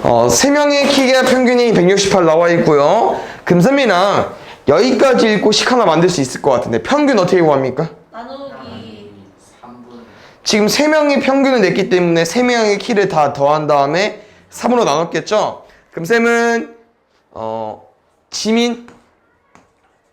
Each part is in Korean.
3명의 키가 평균이 168 나와 있고요. 금쌤이랑 여기까지 읽고 식 하나 만들 수 있을 것 같은데 평균 어떻게 구합니까? 나누기 3분. 지금 3명이 평균을 냈기 때문에 3명의 키를 다 더한 다음에 3으로 나눴겠죠? 그럼 쌤은 지민,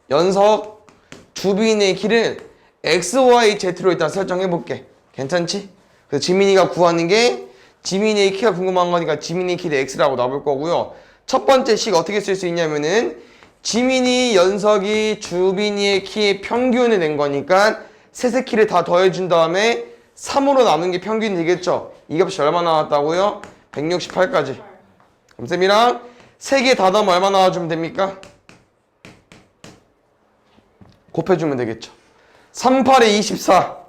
연석, 주빈의 키를 x, y, z로 일단 설정해 볼게. 괜찮지? 그래서 지민이가 구하는 게 지민이의 키가 궁금한 거니까 지민이 키를 x라고 놔볼 거고요. 첫 번째 식 어떻게 쓸 수 있냐면은 지민이, 연석이, 주빈이의 키의 평균을 낸 거니까 셋의 키를 다 더해준 다음에 3으로 나눈 게 평균이 되겠죠? 이 값이 얼마 나왔다고요? 168까지. 그럼 쌤이랑 3개 다 더하면 얼마 나와주면 됩니까? 곱해주면 되겠죠. 38에 24.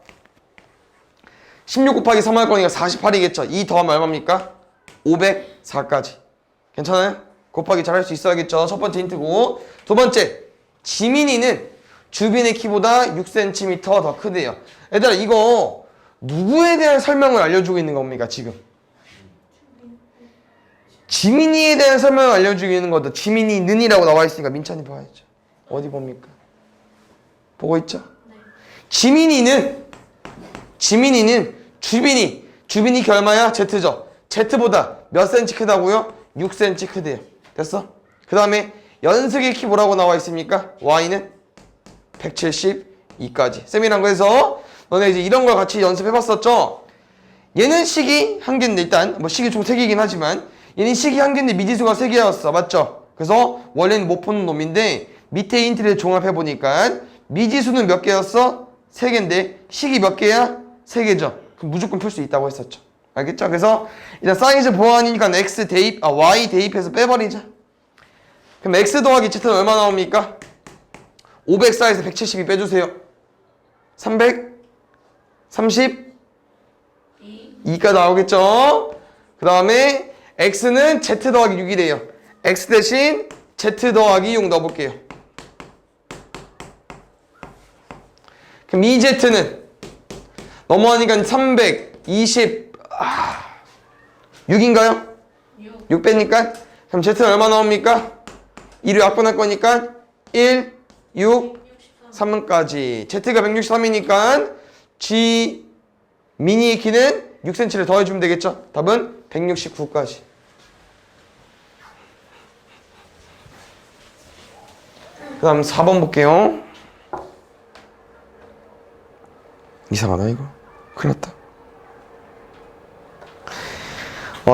16 곱하기 3 할 거니까 48이겠죠. 2 더하면 얼마입니까? 504까지. 괜찮아요? 곱하기 잘 할 수 있어야겠죠. 첫 번째 힌트고. 두 번째, 지민이는 주빈의 키보다 6cm 더 크대요. 얘들아, 이거 누구에 대한 설명을 알려주고 있는 겁니까, 지금? 지민이에 대한 설명을 알려주고 있는 거다. 지민이는이라고 나와 있으니까 민찬이 봐야죠. 어디 봅니까? 보고 있죠? 지민이는 주빈이 키 얼마야? Z죠. Z보다 몇 cm 크다고요? 6cm 크대요. 됐어? 그 다음에 연석의 키 뭐라고 나와 있습니까? Y는 172까지. 쌤이랑 그래서 너네 이제 이런 걸 같이 연습해봤었죠? 얘는 식이 한 개인데 일단 뭐 식이 총 3개이긴 하지만 얘는 식이 한 개인데 미지수가 3개였어. 맞죠? 그래서 원래는 못 푸는 놈인데 밑에 힌트를 종합해보니까 미지수는 몇 개였어? 3개인데 식이 몇 개야? 3개죠. 그럼 무조건 풀 수 있다고 했었죠. 알겠죠? 그래서 일단 사이즈 보완이니까 x 대입, y 대입해서 빼버리자. 그럼 x 더하기 z는 얼마 나옵니까? 504에서 172 빼주세요. 332가 나오겠죠? 그 다음에 x는 z 더하기 6이래요. x 대신 z 더하기 6 넣어볼게요. 그럼 이 z는 넘어가니까 326인가요? 6 빼니까 그럼 z는 얼마 나옵니까? 2를 약분할 거니까 1, 6, 3까지 z가 163이니까 g 미니의 키는 6cm를 더해주면 되겠죠? 답은 169까지. 그 다음 4번 볼게요. 이상하다 이거. 큰일 났다.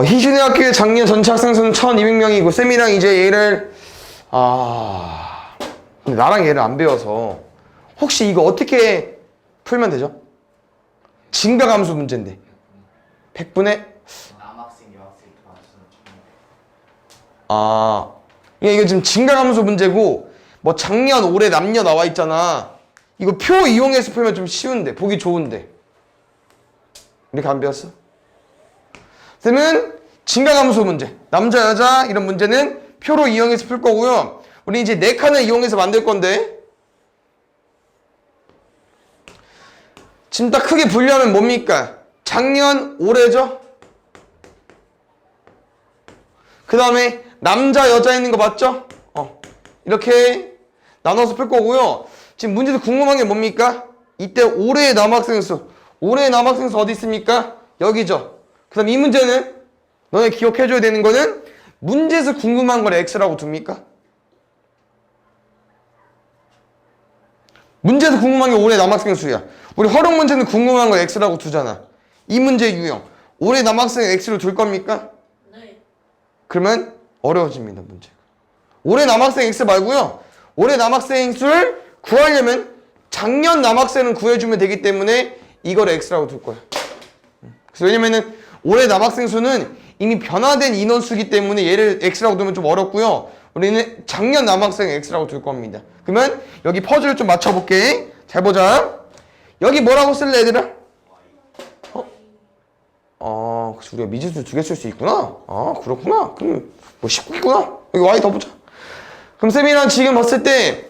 희준의 학교의 작년 전체 학생 수는 1200명이고 쌤이랑 이제 얘를 근데 나랑 얘를 안 배워서 혹시 이거 어떻게 풀면 되죠? 증가함수 문제인데 100분의 남학생, 여학생 이거 지금 증가함수 문제고 뭐 작년, 올해, 남녀 나와 있잖아. 이거 표 이용해서 풀면 좀 쉬운데 보기 좋은데 이렇게 안 배웠어? 쌤은 증가함수 문제 남자, 여자 이런 문제는 표로 이용해서 풀 거고요. 우리 이제 4칸을 이용해서 만들 건데 지금 딱 크게 분류하면 뭡니까? 작년, 올해죠? 그 다음에 남자, 여자 있는 거 맞죠? 이렇게 나눠서 풀 거고요. 지금 문제에서 궁금한 게 뭡니까? 이때 올해의 남학생 수. 올해의 남학생 수 어디 있습니까? 여기죠. 그 다음 이 문제는 너네 기억해줘야 되는 거는 문제에서 궁금한 걸 X라고 둡니까? 문제에서 궁금한 게 올해 남학생 수야. 우리 활용 문제는 궁금한 걸 X라고 두잖아. 이 문제 유형. 올해 남학생 X로 둘 겁니까? 네. 그러면 어려워집니다, 문제가. 올해 남학생 X 말고요. 올해 남학생 수를 구하려면 작년 남학생은 구해주면 되기 때문에 이걸 X라고 둘 거야. 그래서 왜냐면은 올해 남학생 수는 이미 변화된 인원수기 때문에 얘를 X라고 두면 좀 어렵고요. 우리는 작년 남학생 X라고 둘 겁니다. 그러면 여기 퍼즐을 좀 맞춰볼게. 잘 보자. 여기 뭐라고 쓸래 얘들아? 그치 우리가 미지수 2개 쓸 수 있구나. 그렇구나. 그럼 뭐 19이구나. 여기 Y 더 보자. 그럼 쌤이랑 지금 봤을 때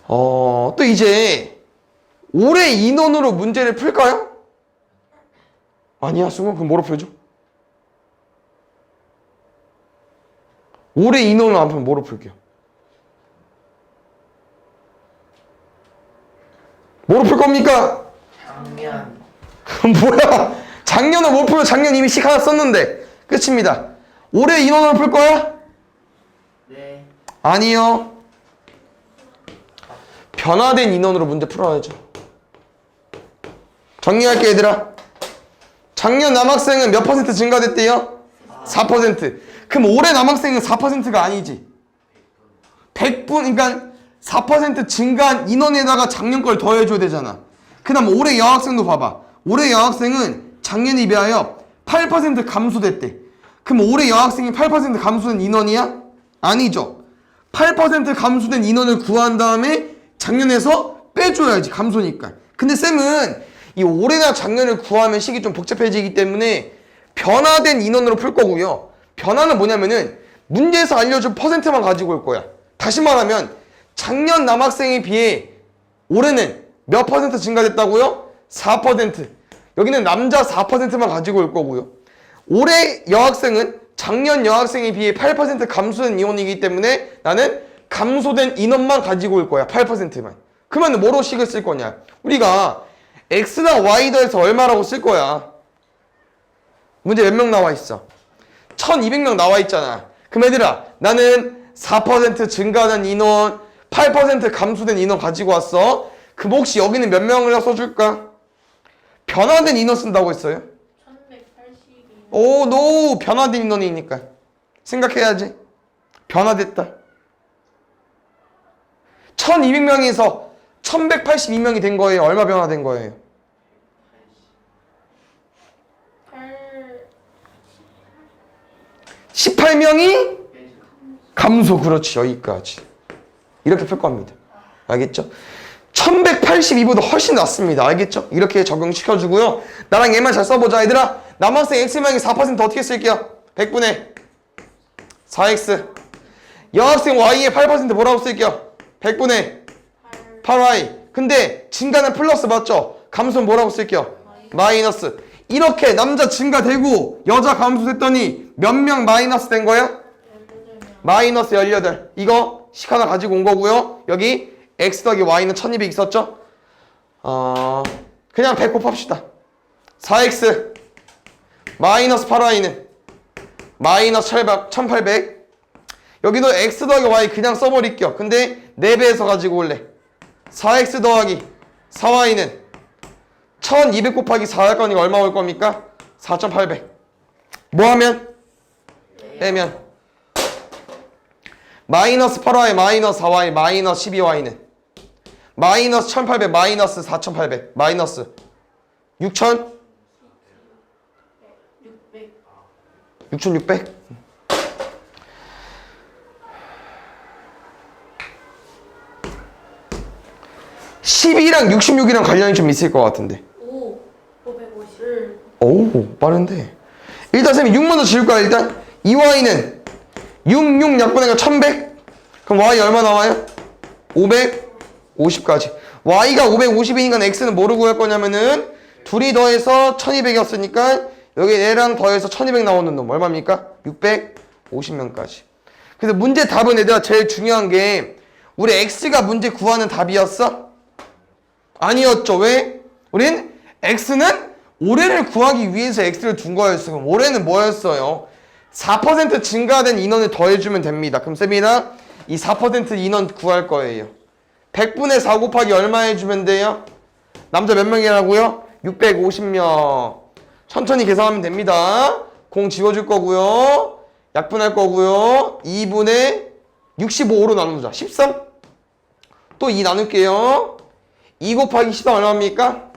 또 이제 올해 인원으로 문제를 풀까요? 아니야, 승우. 그럼 뭐로 풀죠? 올해 인원을 안 풀면 뭐로 풀게요? 뭐로 풀 겁니까? 작년. 뭐야? 작년을 못 풀면 작년 이미 식 하나 썼는데. 끝입니다. 올해 인원을 풀 거야? 네. 아니요. 변화된 인원으로 문제 풀어야죠. 정리할게 얘들아. 작년 남학생은 몇 퍼센트 증가됐대요? 4%. 그럼 올해 남학생은 4%가 아니지. 100분, 그러니까 4% 증가한 인원에다가 작년 걸 더해줘야 되잖아. 그 다음 올해 여학생도 봐봐. 올해 여학생은 작년에 비하여 8% 감소됐대. 그럼 올해 여학생이 8% 감소된 인원이야? 아니죠. 8% 감소된 인원을 구한 다음에 작년에서 빼줘야지, 감소니까. 근데 쌤은 이 올해나 작년을 구하면 식이 좀 복잡해지기 때문에 변화된 인원으로 풀 거고요. 변화는 뭐냐면은 문제에서 알려준 퍼센트만 가지고 올 거야. 다시 말하면 작년 남학생에 비해 올해는 몇 퍼센트 증가됐다고요? 4%. 여기는 남자 4%만 가지고 올 거고요. 올해 여학생은 작년 여학생에 비해 8% 감소된 인원이기 때문에 나는 감소된 인원만 가지고 올 거야. 8%만. 그러면 뭐로 식을 쓸 거냐? 우리가 x나 y 더해서 얼마라고 쓸 거야? 문제 몇 명 나와 있어? 1200명 나와 있잖아. 그럼 얘들아, 나는 4% 증가하는 인원, 8% 감소된 인원 가지고 왔어. 그럼 혹시 여기는 몇 명을 써줄까? 변화된 인원 쓴다고 했어요? 1182. 오, 노! 변화된 인원이니까. 생각해야지. 변화됐다. 1200명에서 1182명이 된 거예요. 얼마 변화된 거예요? 18명이 감소. 그렇지. 여기까지. 이렇게 풀 겁니다. 알겠죠? 1182보다 훨씬 낫습니다. 알겠죠? 이렇게 적용시켜주고요. 나랑 얘만 잘 써보자. 얘들아, 남학생 X명이 4% 어떻게 쓸게요? 100분의 4X. 여학생 Y의 8% 뭐라고 쓸게요? 100분의 8Y. 근데 증가는 플러스 맞죠? 감소는 뭐라고 쓸게요? 마이너스. 이렇게 남자 증가되고 여자 감소됐더니 몇 명 마이너스 된 거야? 마이너스 18. 이거 식 하나 가지고 온 거고요. 여기 x 더하기 y는 1200 있었죠? 그냥 100 곱합시다. 4x 마이너스 8y는 마이너스 1800. 여기도 x 더하기 y 그냥 써버릴게요. 근데 4배에서 가지고 올래. 4x 더하기 4y는 1200 곱하기 4 할 거니까 얼마 올 겁니까? 4800. 뭐 하면? 빼면 마이너스 8y 마이너스 4y 마이너스 12y는 마이너스 1800 마이너스 4800 마이너스 6600 12랑 66이랑 관련이 좀 있을 것 같은데. 550. 오, 빠른데. 일단 쌤이 6만 더 지울 거야. 일단 2y는 66 약분하니까 1100. 그럼 y 얼마 나와요? 550까지. y가 550이니까 x는 뭐로 구할 거냐면은 둘이 더해서 1200이었으니까 여기 얘랑 더해서 1200 나오는 놈 얼마입니까? 650명까지. 그래서 문제 답은 얘들아 제일 중요한 게 우리 x가 문제 구하는 답이었어? 아니었죠. 왜? 우린 x는 올해를 구하기 위해서 x를 둔 거였어. 그럼 올해는 뭐였어요? 4% 증가된 인원을 더해주면 됩니다. 그럼 쌤이랑 이 4% 인원 구할 거예요. 100분의 4 곱하기 얼마 해주면 돼요? 남자 몇 명이라고요? 650명. 천천히 계산하면 됩니다. 공 지워줄 거고요. 약분할 거고요. 2분의 65로 나누자. 13. 또 2 나눌게요. 2 곱하기 13 얼마입니까?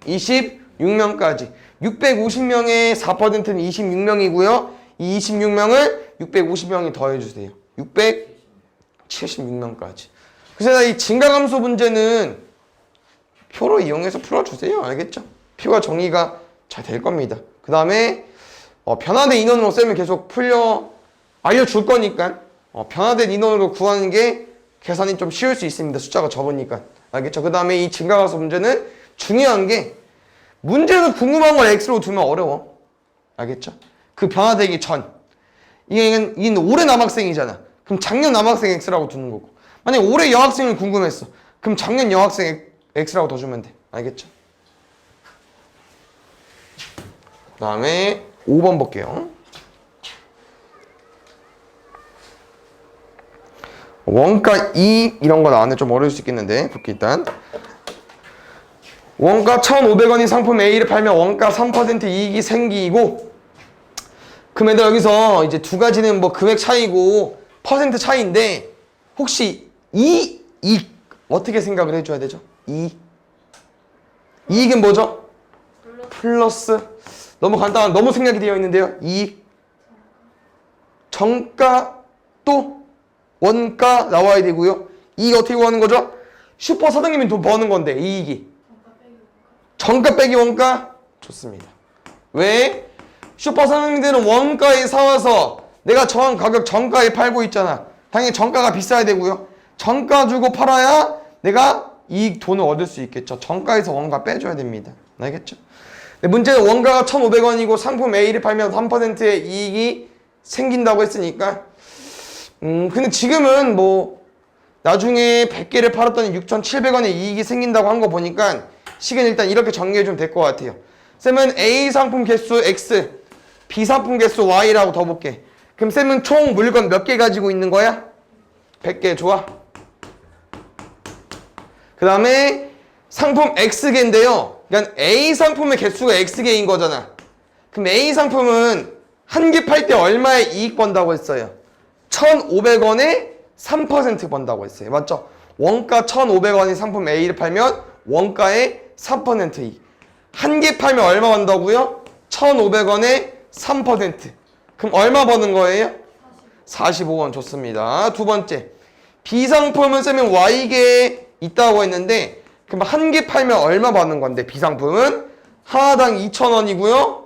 26명까지. 650명의 4%는 26명이고요. 이 26명을 650명이 더해주세요. 676명까지. 그래서 이 증가감소 문제는 표로 이용해서 풀어주세요. 알겠죠? 표가 정리가 잘 될 겁니다. 그 다음에 변화된 인원으로 쌤이 계속 알려줄 거니까 변화된 인원으로 구하는 게 계산이 좀 쉬울 수 있습니다. 숫자가 적으니까. 알겠죠? 그 다음에 이 증가감소 문제는 중요한 게 문제는 궁금한 걸 x로 두면 어려워. 알겠죠? 그 변화되기 전. 이게 올해 남학생이잖아. 그럼 작년 남학생 X라고 두는 거고. 만약에 올해 여학생을 궁금했어. 그럼 작년 여학생 X라고 더 주면 돼. 알겠죠? 그 다음에 5번 볼게요. 원가 2 이런 거 나왔는데 좀 어려울 수 있겠는데 볼게 일단. 원가 1,500원인 상품 A를 팔면 원가 3% 이익이 생기고, 그럼 얘들 여기서 이제 두 가지는 뭐 금액 차이고 퍼센트 차이인데, 혹시 이 이익 어떻게 생각을 해줘야 되죠? 이익은 뭐죠? 플러스. 너무 간단한, 너무 생략이 되어 있는데요. 이익, 정가 또 원가 나와야 되고요. 이익 어떻게 구하는 거죠? 슈퍼 사장님이 돈 버는 건데 이익이 정가 빼기 원가. 좋습니다. 왜? 슈퍼 사장님들은 원가에 사와서 내가 정한 가격 정가에 팔고 있잖아. 당연히 정가가 비싸야 되고요. 정가 주고 팔아야 내가 이익 돈을 얻을 수 있겠죠. 정가에서 원가 빼줘야 됩니다. 알겠죠? 문제는 원가가 1,500원이고 상품 A를 팔면 3%의 이익이 생긴다고 했으니까, 근데 지금은 뭐 나중에 100개를 팔았더니 6,700원의 이익이 생긴다고 한 거 보니까 식은 일단 이렇게 정리해주면 될 것 같아요. 쌤은 A 상품 개수 X, B 상품 개수 Y라고 더 볼게. 그럼 쌤은 총 물건 몇 개 가지고 있는 거야? 100개. 좋아. 그 다음에 상품 X개인데요. 그러니까 A 상품의 개수가 X개인 거잖아. 그럼 A 상품은 한 개 팔 때 얼마의 이익 번다고 했어요? 1,500원에 3% 번다고 했어요. 맞죠? 원가 1,500원인 상품 A를 팔면 원가의 3% 이익. 한 개 팔면 얼마 번다고요? 1,500원에 3%. 그럼 얼마 버는 거예요? 45원. 좋습니다. 두 번째. B 상품은 쌤은 Y개에 있다고 했는데, 그럼 한 개 팔면 얼마 버는 건데, B 상품은 하나당 2,000원이고요.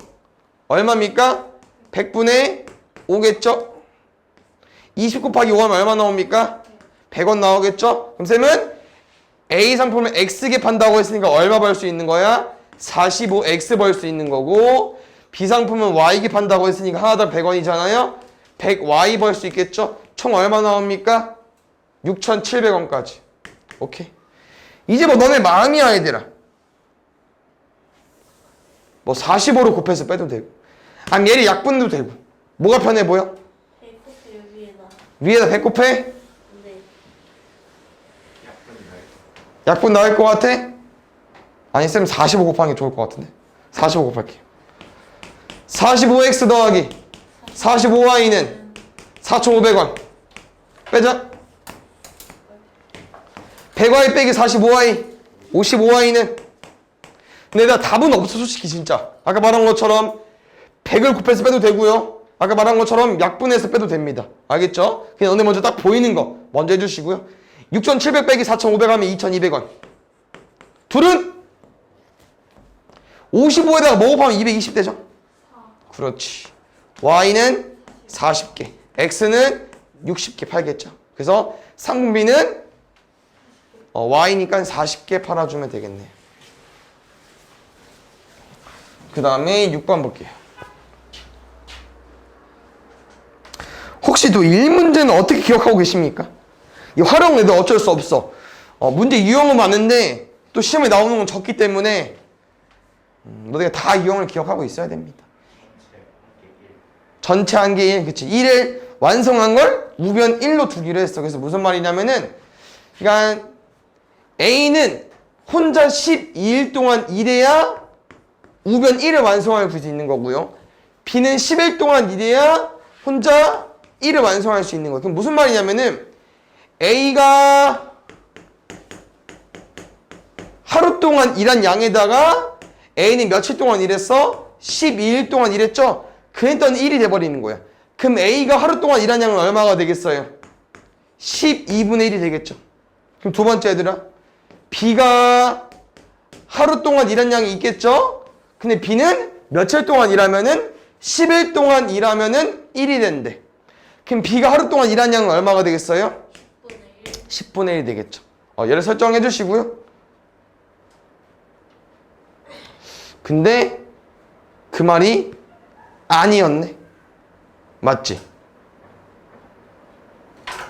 얼마입니까? 100분의 5겠죠? 20 곱하기 5하면 얼마 나옵니까? 100원 나오겠죠? 그럼 쌤은 A 상품을 X개 판다고 했으니까 얼마 벌 수 있는 거야? 45X 벌 수 있는 거고, B 상품은 Y개 판다고 했으니까 하나당 100원이잖아요? 100Y 벌 수 있겠죠? 총 얼마 나옵니까? 6,700원까지. 오케이. 이제 뭐 너네 마음이야 얘들아. 뭐 45로 곱해서 빼도 되고, 아니 얘를 약분도 되고. 뭐가 편해 보여? 대코트 위에다. 위에다 100 곱해? 네. 약분 나올 것 같아? 아니 쌤 45 곱하는 게 좋을 것 같은데. 45 곱할게요. 45x 더하기 45y는 4,500원 빼자. 100y 빼기 45y 55y는, 근데 나 답은 없어 솔직히 진짜. 아까 말한 것처럼 100을 곱해서 빼도 되고요. 아까 말한 것처럼 약분해서 빼도 됩니다. 알겠죠? 그냥 너네 먼저 딱 보이는 거 먼저 해주시고요. 6,700 빼기 4,500 하면 2,200원. 둘은 55에다가 뭐 곱하면 220 되죠? 그렇지. Y는 40개, X는 60개 팔겠죠. 그래서 상품 B는 Y니까 40개 팔아주면 되겠네요. 그 다음에 6번 볼게요. 혹시 또 1문제는 어떻게 기억하고 계십니까? 이 활용 애들 어쩔 수 없어. 문제 유형은 많은데 또 시험에 나오는 건 적기 때문에 너네가 다 유형을 기억하고 있어야 됩니다. 전체 한 개 1, 그치. 1을 완성한 걸 우변 1로 두기로 했어. 그래서 무슨 말이냐면은, 그러니까 A는 혼자 12일 동안 일해야 우변 1을 완성할 수 있는 거고요. B는 10일 동안 일해야 혼자 1을 완성할 수 있는 거예요. 그럼 무슨 말이냐면은, A가 하루 동안 일한 양에다가 A는 며칠 동안 일했어? 12일 동안 일했죠? 그랬더니 1이 돼버리는 거야. 그럼 A가 하루 동안 일한 양은 얼마가 되겠어요? 12분의 1이 되겠죠. 그럼 두 번째 얘들아, B가 하루 동안 일한 양이 있겠죠? 근데 B는 며칠 동안 일하면은 10일 동안 일하면은 1이 된대. 그럼 B가 하루 동안 일한 양은 얼마가 되겠어요? 10분의 1 되겠죠. 얘를 설정해 주시고요. 근데 그 말이 아니었네. 맞지?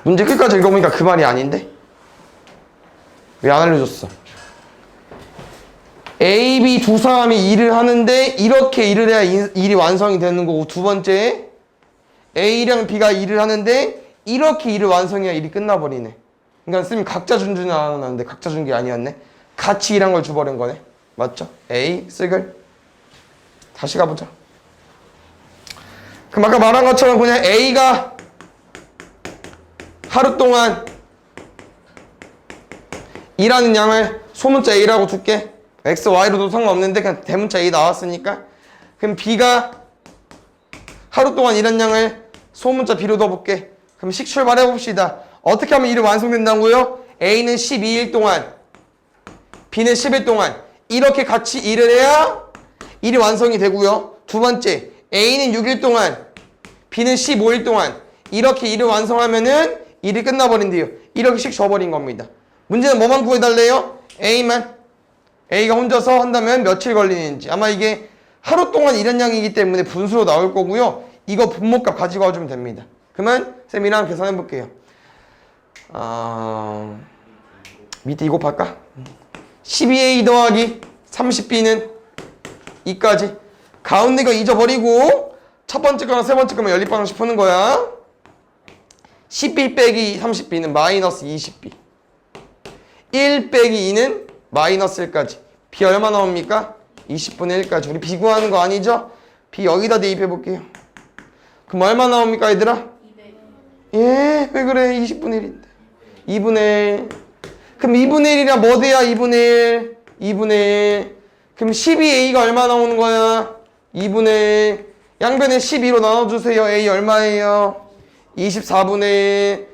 문제 끝까지 읽어보니까 그 말이 아닌데? 왜 안 알려줬어? A, B 두 사람이 일을 하는데 이렇게 일을 해야 일이 완성이 되는 거고, 두 번째 A랑 B가 일을 하는데 이렇게 일을 완성해야 일이 끝나버리네. 그러니까 쌤이 각자 준 줄은 알았는데 각자 준 게 아니었네. 같이 일한 걸 줘버린 거네. 맞죠? A, 쓰글. 다시 가보자. 그럼 아까 말한 것처럼 그냥 A가 하루 동안 일하는 양을 소문자 A라고 둘게. X, Y로도 상관없는데 그냥 대문자 A 나왔으니까. 그럼 B가 하루 동안 일한 양을 소문자 B로 넣어볼게. 그럼 식 출발해봅시다. 어떻게 하면 일이 완성된다고요? A는 12일 동안, B는 10일 동안 이렇게 같이 일을 해야 일이 완성이 되고요. 두 번째, A는 6일 동안, B는 15일 동안 이렇게 일을 완성하면은 일이 끝나버린대요. 이렇게 식 줘버린 겁니다. 문제는 뭐만 구해달래요? A만. A가 혼자서 한다면 며칠 걸리는지. 아마 이게 하루 동안 일한 양이기 때문에 분수로 나올 거고요. 이거 분모값 가지고 와주면 됩니다. 그러면 쌤이랑 계산해 볼게요. 밑에 이거 볼까? 12A 더하기 30B는 2까지. 가운데 거 잊어버리고 첫 번째 거랑 세 번째 거만 연립방정식 푸는 거야. 10B 빼기 30B는 마이너스 20B. 1 빼기 2는 마이너스 1까지. B 얼마 나옵니까? 20분의 1까지. 우리 B 구하는 거 아니죠? B 여기다 대입해 볼게요. 그럼 얼마 나옵니까 얘들아? 200. 예, 왜 그래? 20분의 1인데 2분의 1. 그럼 2분의 1이랑 뭐 돼야 2분의 1? 2분의 1. 그럼 12A가 얼마 나오는 거야? 2분의 1. 양변에 12로 나눠주세요. A 얼마예요? 24분의 1.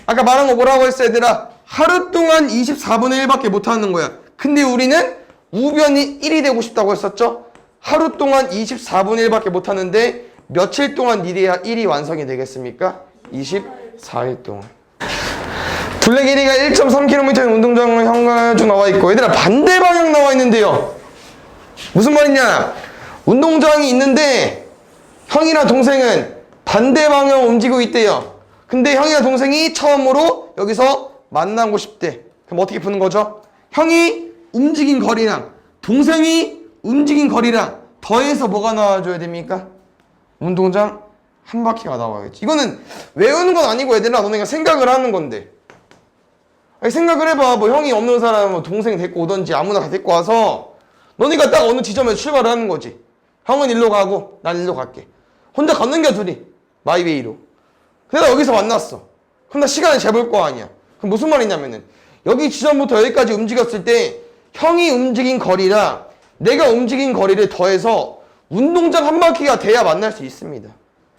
아까 말한 거 뭐라고 했어 얘들아? 하루 동안 24분의 1밖에 못하는 거야. 근데 우리는 우변이 1이 되고 싶다고 했었죠? 하루 동안 24분의 1밖에 못하는데 며칠 동안 일해야 1이 완성이 되겠습니까? 24일 동안. 둘레 길이가 1.3km인 운동장을 향하여 나와 있고, 얘들아 반대 방향 나와 있는데요. 무슨 말이냐? 운동장이 있는데 형이랑 동생은 반대 방향 움직이고 있대요. 근데 형이랑 동생이 처음으로 여기서 만나고 싶대. 그럼 어떻게 푸는 거죠? 형이 움직인 거리랑 동생이 움직인 거리랑 더해서 뭐가 나와줘야 됩니까? 운동장 한 바퀴가 나와야지. 이거는 외우는 건 아니고 얘들아 너네가 생각을 하는 건데. 아니, 생각을 해봐. 뭐 형이 없는 사람은 뭐 동생 데리고 오던지 아무나 다 데리고 와서 너네가 딱 어느 지점에 출발을 하는 거지. 형은 일로 가고 난 일로 갈게. 혼자 걷는 게 둘이 마이웨이로. 그래서 여기서 만났어. 그럼 나 시간을 재볼 거 아니야. 그럼 무슨 말이냐면은 여기 지점부터 여기까지 움직였을 때 형이 움직인 거리랑 내가 움직인 거리를 더해서 운동장 한 바퀴가 돼야 만날 수 있습니다.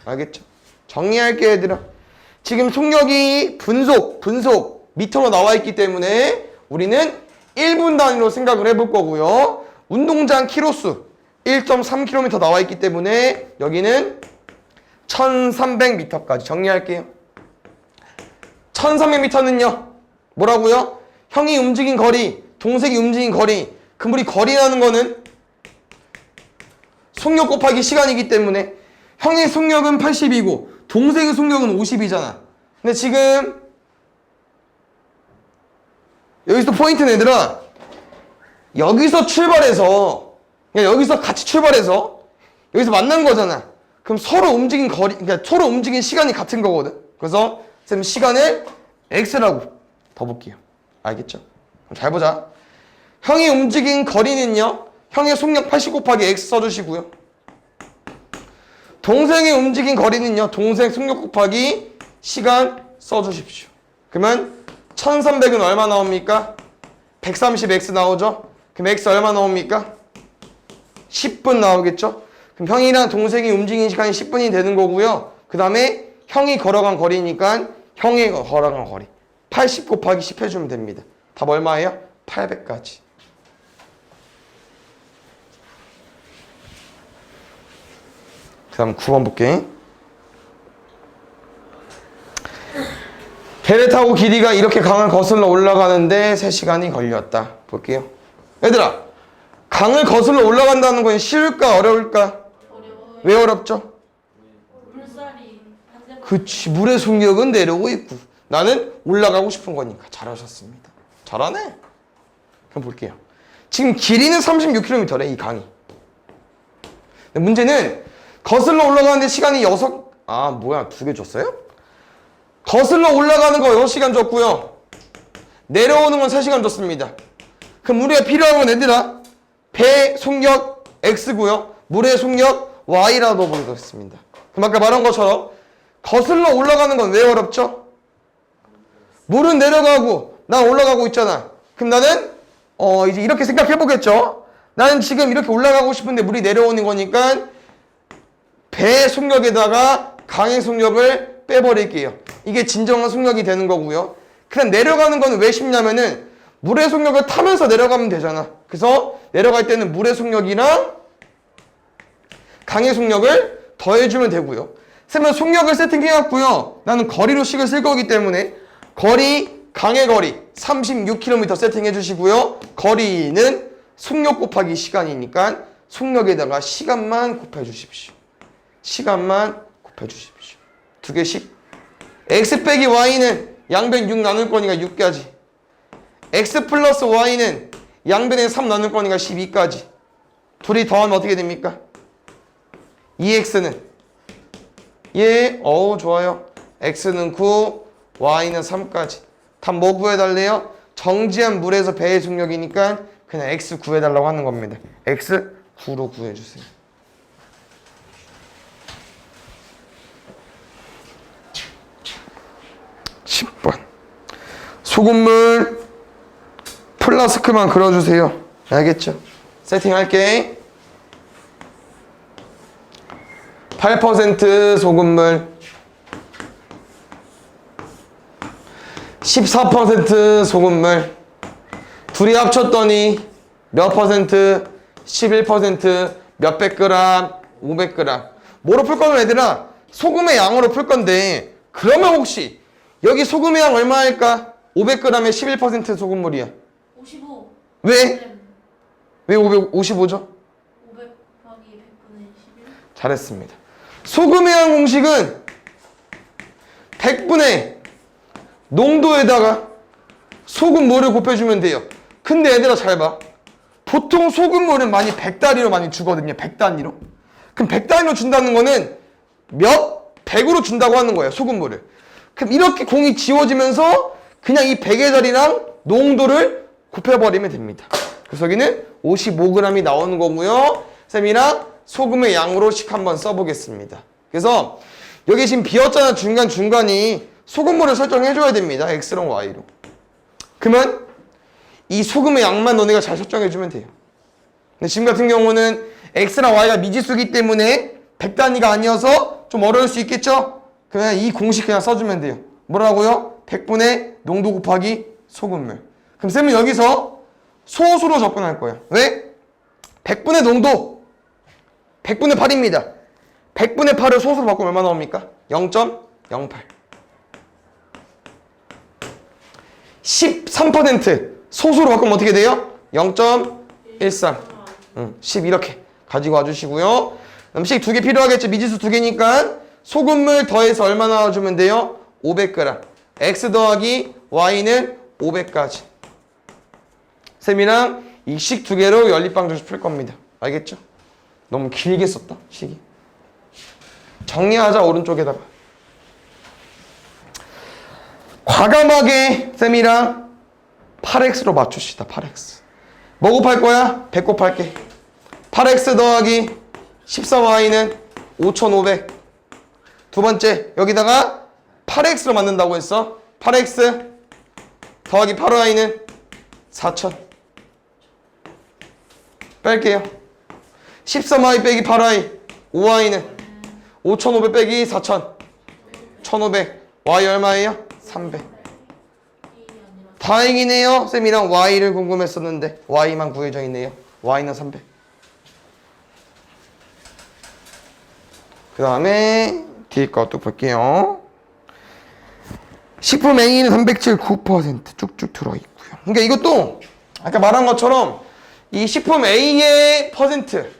알겠죠? 정리할게 얘들아. 지금 속력이 분속 미터로 나와 있기 때문에 우리는 1분 단위로 생각을 해볼 거고요. 운동장 키로수 1.3km 나와 있기 때문에 여기는 1300m까지 정리할게요. 1300m는요 뭐라고요? 형이 움직인 거리, 동생이 움직인 거리. 그럼 우리 거리라는 거는 속력 곱하기 시간이기 때문에 형의 속력은 80이고 동생의 속력은 50이잖아. 근데 지금 여기서 포인트는 얘들아, 여기서 출발해서 그냥 여기서 같이 출발해서 여기서 만난 거잖아. 그럼 서로 움직인 거리, 그러니까 서로 움직인 시간이 같은 거거든. 그래서 쌤 시간을 x라고 더 볼게요. 알겠죠? 그럼 잘 보자. 형이 움직인 거리는요, 형의 속력 80 곱하기 x 써주시고요. 동생이 움직인 거리는요, 동생 속력 곱하기 시간 써주십시오. 그러면 1300은 얼마 나옵니까? 130x 나오죠? 그럼 x 얼마 나옵니까? 10분 나오겠죠? 그럼 형이랑 동생이 움직인 시간이 10분이 되는 거고요. 그 다음에 형이 걸어간 거리니까 형이 걸어간 거리 80 곱하기 10 해주면 됩니다. 답 얼마예요? 800까지. 그 다음 9번 볼게. 배를 타고 길이가 이렇게 강을 거슬러 올라가는데 3시간이 걸렸다. 볼게요. 얘들아, 강을 거슬러 올라간다는 건 쉬울까 어려울까? 어려워요. 왜 어렵죠? 물살이 반대로. 그치, 물의 속력은 내려오고 있고 나는 올라가고 싶은 거니까. 잘하셨습니다. 잘하네. 그럼 볼게요. 지금 길이는 36km래 이 강이. 문제는 거슬러 올라가는데 시간이 2개 줬어요? 거슬러 올라가는 거 6시간 줬고요. 내려오는 건 3시간 줬습니다. 그럼 우리가 필요한 건 얘들아 배 속력 X고요. 물의 속력 Y라고 보겠습니다. 그럼 아까 말한 것처럼 거슬러 올라가는 건 왜 어렵죠? 물은 내려가고 난 올라가고 있잖아. 그럼 나는 이제 이렇게 생각해 보겠죠. 나는 지금 이렇게 올라가고 싶은데 물이 내려오는 거니까 배 속력에다가 강의 속력을 빼버릴게요. 이게 진정한 속력이 되는 거고요. 그냥 내려가는 거는 왜 쉽냐면은 물의 속력을 타면서 내려가면 되잖아. 그래서 내려갈 때는 물의 속력이랑 강의 속력을 더해주면 되고요. 그러면 속력을 세팅해왔고요. 나는 거리로 식을 쓸 거기 때문에 강의 거리 36km 세팅해 주시고요. 거리는 속력 곱하기 시간이니까 속력에다가 시간만 곱해 주십시오. 시간만 곱해 주십시오. 2개씩. x 빼기 y는 양변 6 나눌 거니까 6까지. x 플러스 y는 양변에 3 나눌 거니까 12까지. 둘이 더하면 어떻게 됩니까? 2x는 좋아요. x는 9, y는 3까지. 답 뭐 구해달래요? 정지한 물에서 배의 속력이니까 그냥 x 구해달라고 하는 겁니다. x 9로 구해주세요. 소금물 플라스크만 그려주세요. 알겠죠? 세팅할게. 8% 소금물 14% 소금물 둘이 합쳤더니 몇 퍼센트? 11% 몇백 그램? 500g. 뭐로 풀 거면 얘들아? 소금의 양으로 풀 건데 그러면 혹시 여기 소금의 양 얼마일까? 500g에 11% 소금물이야. 55. 왜? 왜 555죠? 500 곱하기 100분의 11. 잘했습니다. 소금의 양 공식은 100분의 농도에다가 소금물을 곱해주면 돼요. 근데 얘들아 잘 봐. 보통 소금물은 많이 100단위로 많이 주거든요. 100단위로. 그럼 100단위로 준다는 거는 몇 100으로 준다고 하는 거예요. 소금물을. 그럼 이렇게 공이 지워지면서 그냥 이 100의 자리랑 농도를 곱해버리면 됩니다. 그래서 여기는 55g이 나오는 거고요. 쌤이랑 소금의 양으로씩 한번 써보겠습니다. 그래서 여기 지금 비었잖아. 중간이 소금물을 설정해줘야 됩니다. X랑 Y로. 그러면 이 소금의 양만 너네가 잘 설정해주면 돼요. 근데 지금 같은 경우는 X랑 Y가 미지수기 때문에 100단위가 아니어서 좀 어려울 수 있겠죠? 그냥 이 공식 그냥 써주면 돼요. 뭐라고요? 100분의 농도 곱하기 소금물. 그럼 쌤은 여기서 소수로 접근할 거예요. 왜? 100분의 농도 100분의 8입니다. 100분의 8을 소수로 바꾸면 얼마 나옵니까? 0.08. 13% 소수로 바꾸면 어떻게 돼요? 0.13. 10 이렇게 가지고 와주시고요. 음식 2개 필요하겠죠? 미지수 2개니까 소금물 더해서 얼마 나와주면 돼요? 500g. X 더하기 Y는 500까지. 쌤이랑 이 식 2개로 연립방정식 풀 겁니다. 알겠죠? 너무 길게 썼다, 식이. 정리하자, 오른쪽에다가. 과감하게 쌤이랑 8x로 맞춥시다. 8x. 뭐 곱할 거야? 100 곱할게. 8x 더하기 14y는 5500. 두 번째, 여기다가 8x로 만든다고 했어. 8x 더하기 8y는 4000. 뺄게요. 13y 빼기 8y 5y는 5500 빼기 4000 1500. y 얼마예요? 300. 다행이네요. 쌤이랑 y를 궁금했었는데 y만 구해져 있네요. y는 300. 그 다음에 뒤에 것도 볼게요. 식품 A는 307 9% 쭉쭉 들어있고요. 그러니까 이것도 아까 말한 것처럼 이 식품 A의 퍼센트,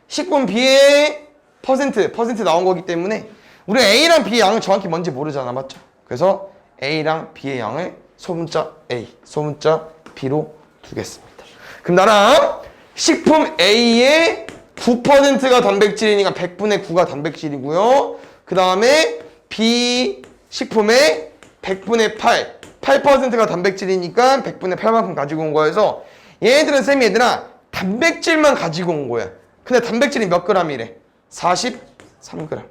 식품 B의 퍼센트 나온 거기 때문에 우리 A랑 B의 양은 정확히 뭔지 모르잖아. 맞죠? 그래서 A랑 B의 양을 소문자 A, 소문자 B로 두겠습니다. 그럼 나랑 식품 A의 9%가 단백질이니까 100분의 9가 단백질이고요. 그 다음에 B 식품의 100분의 8, 8%가 단백질이니까 100분의 8만큼 가지고 온 거여서 얘네들은 쌤이 얘들아 단백질만 가지고 온 거야. 근데 단백질이 몇 g이래? 43g.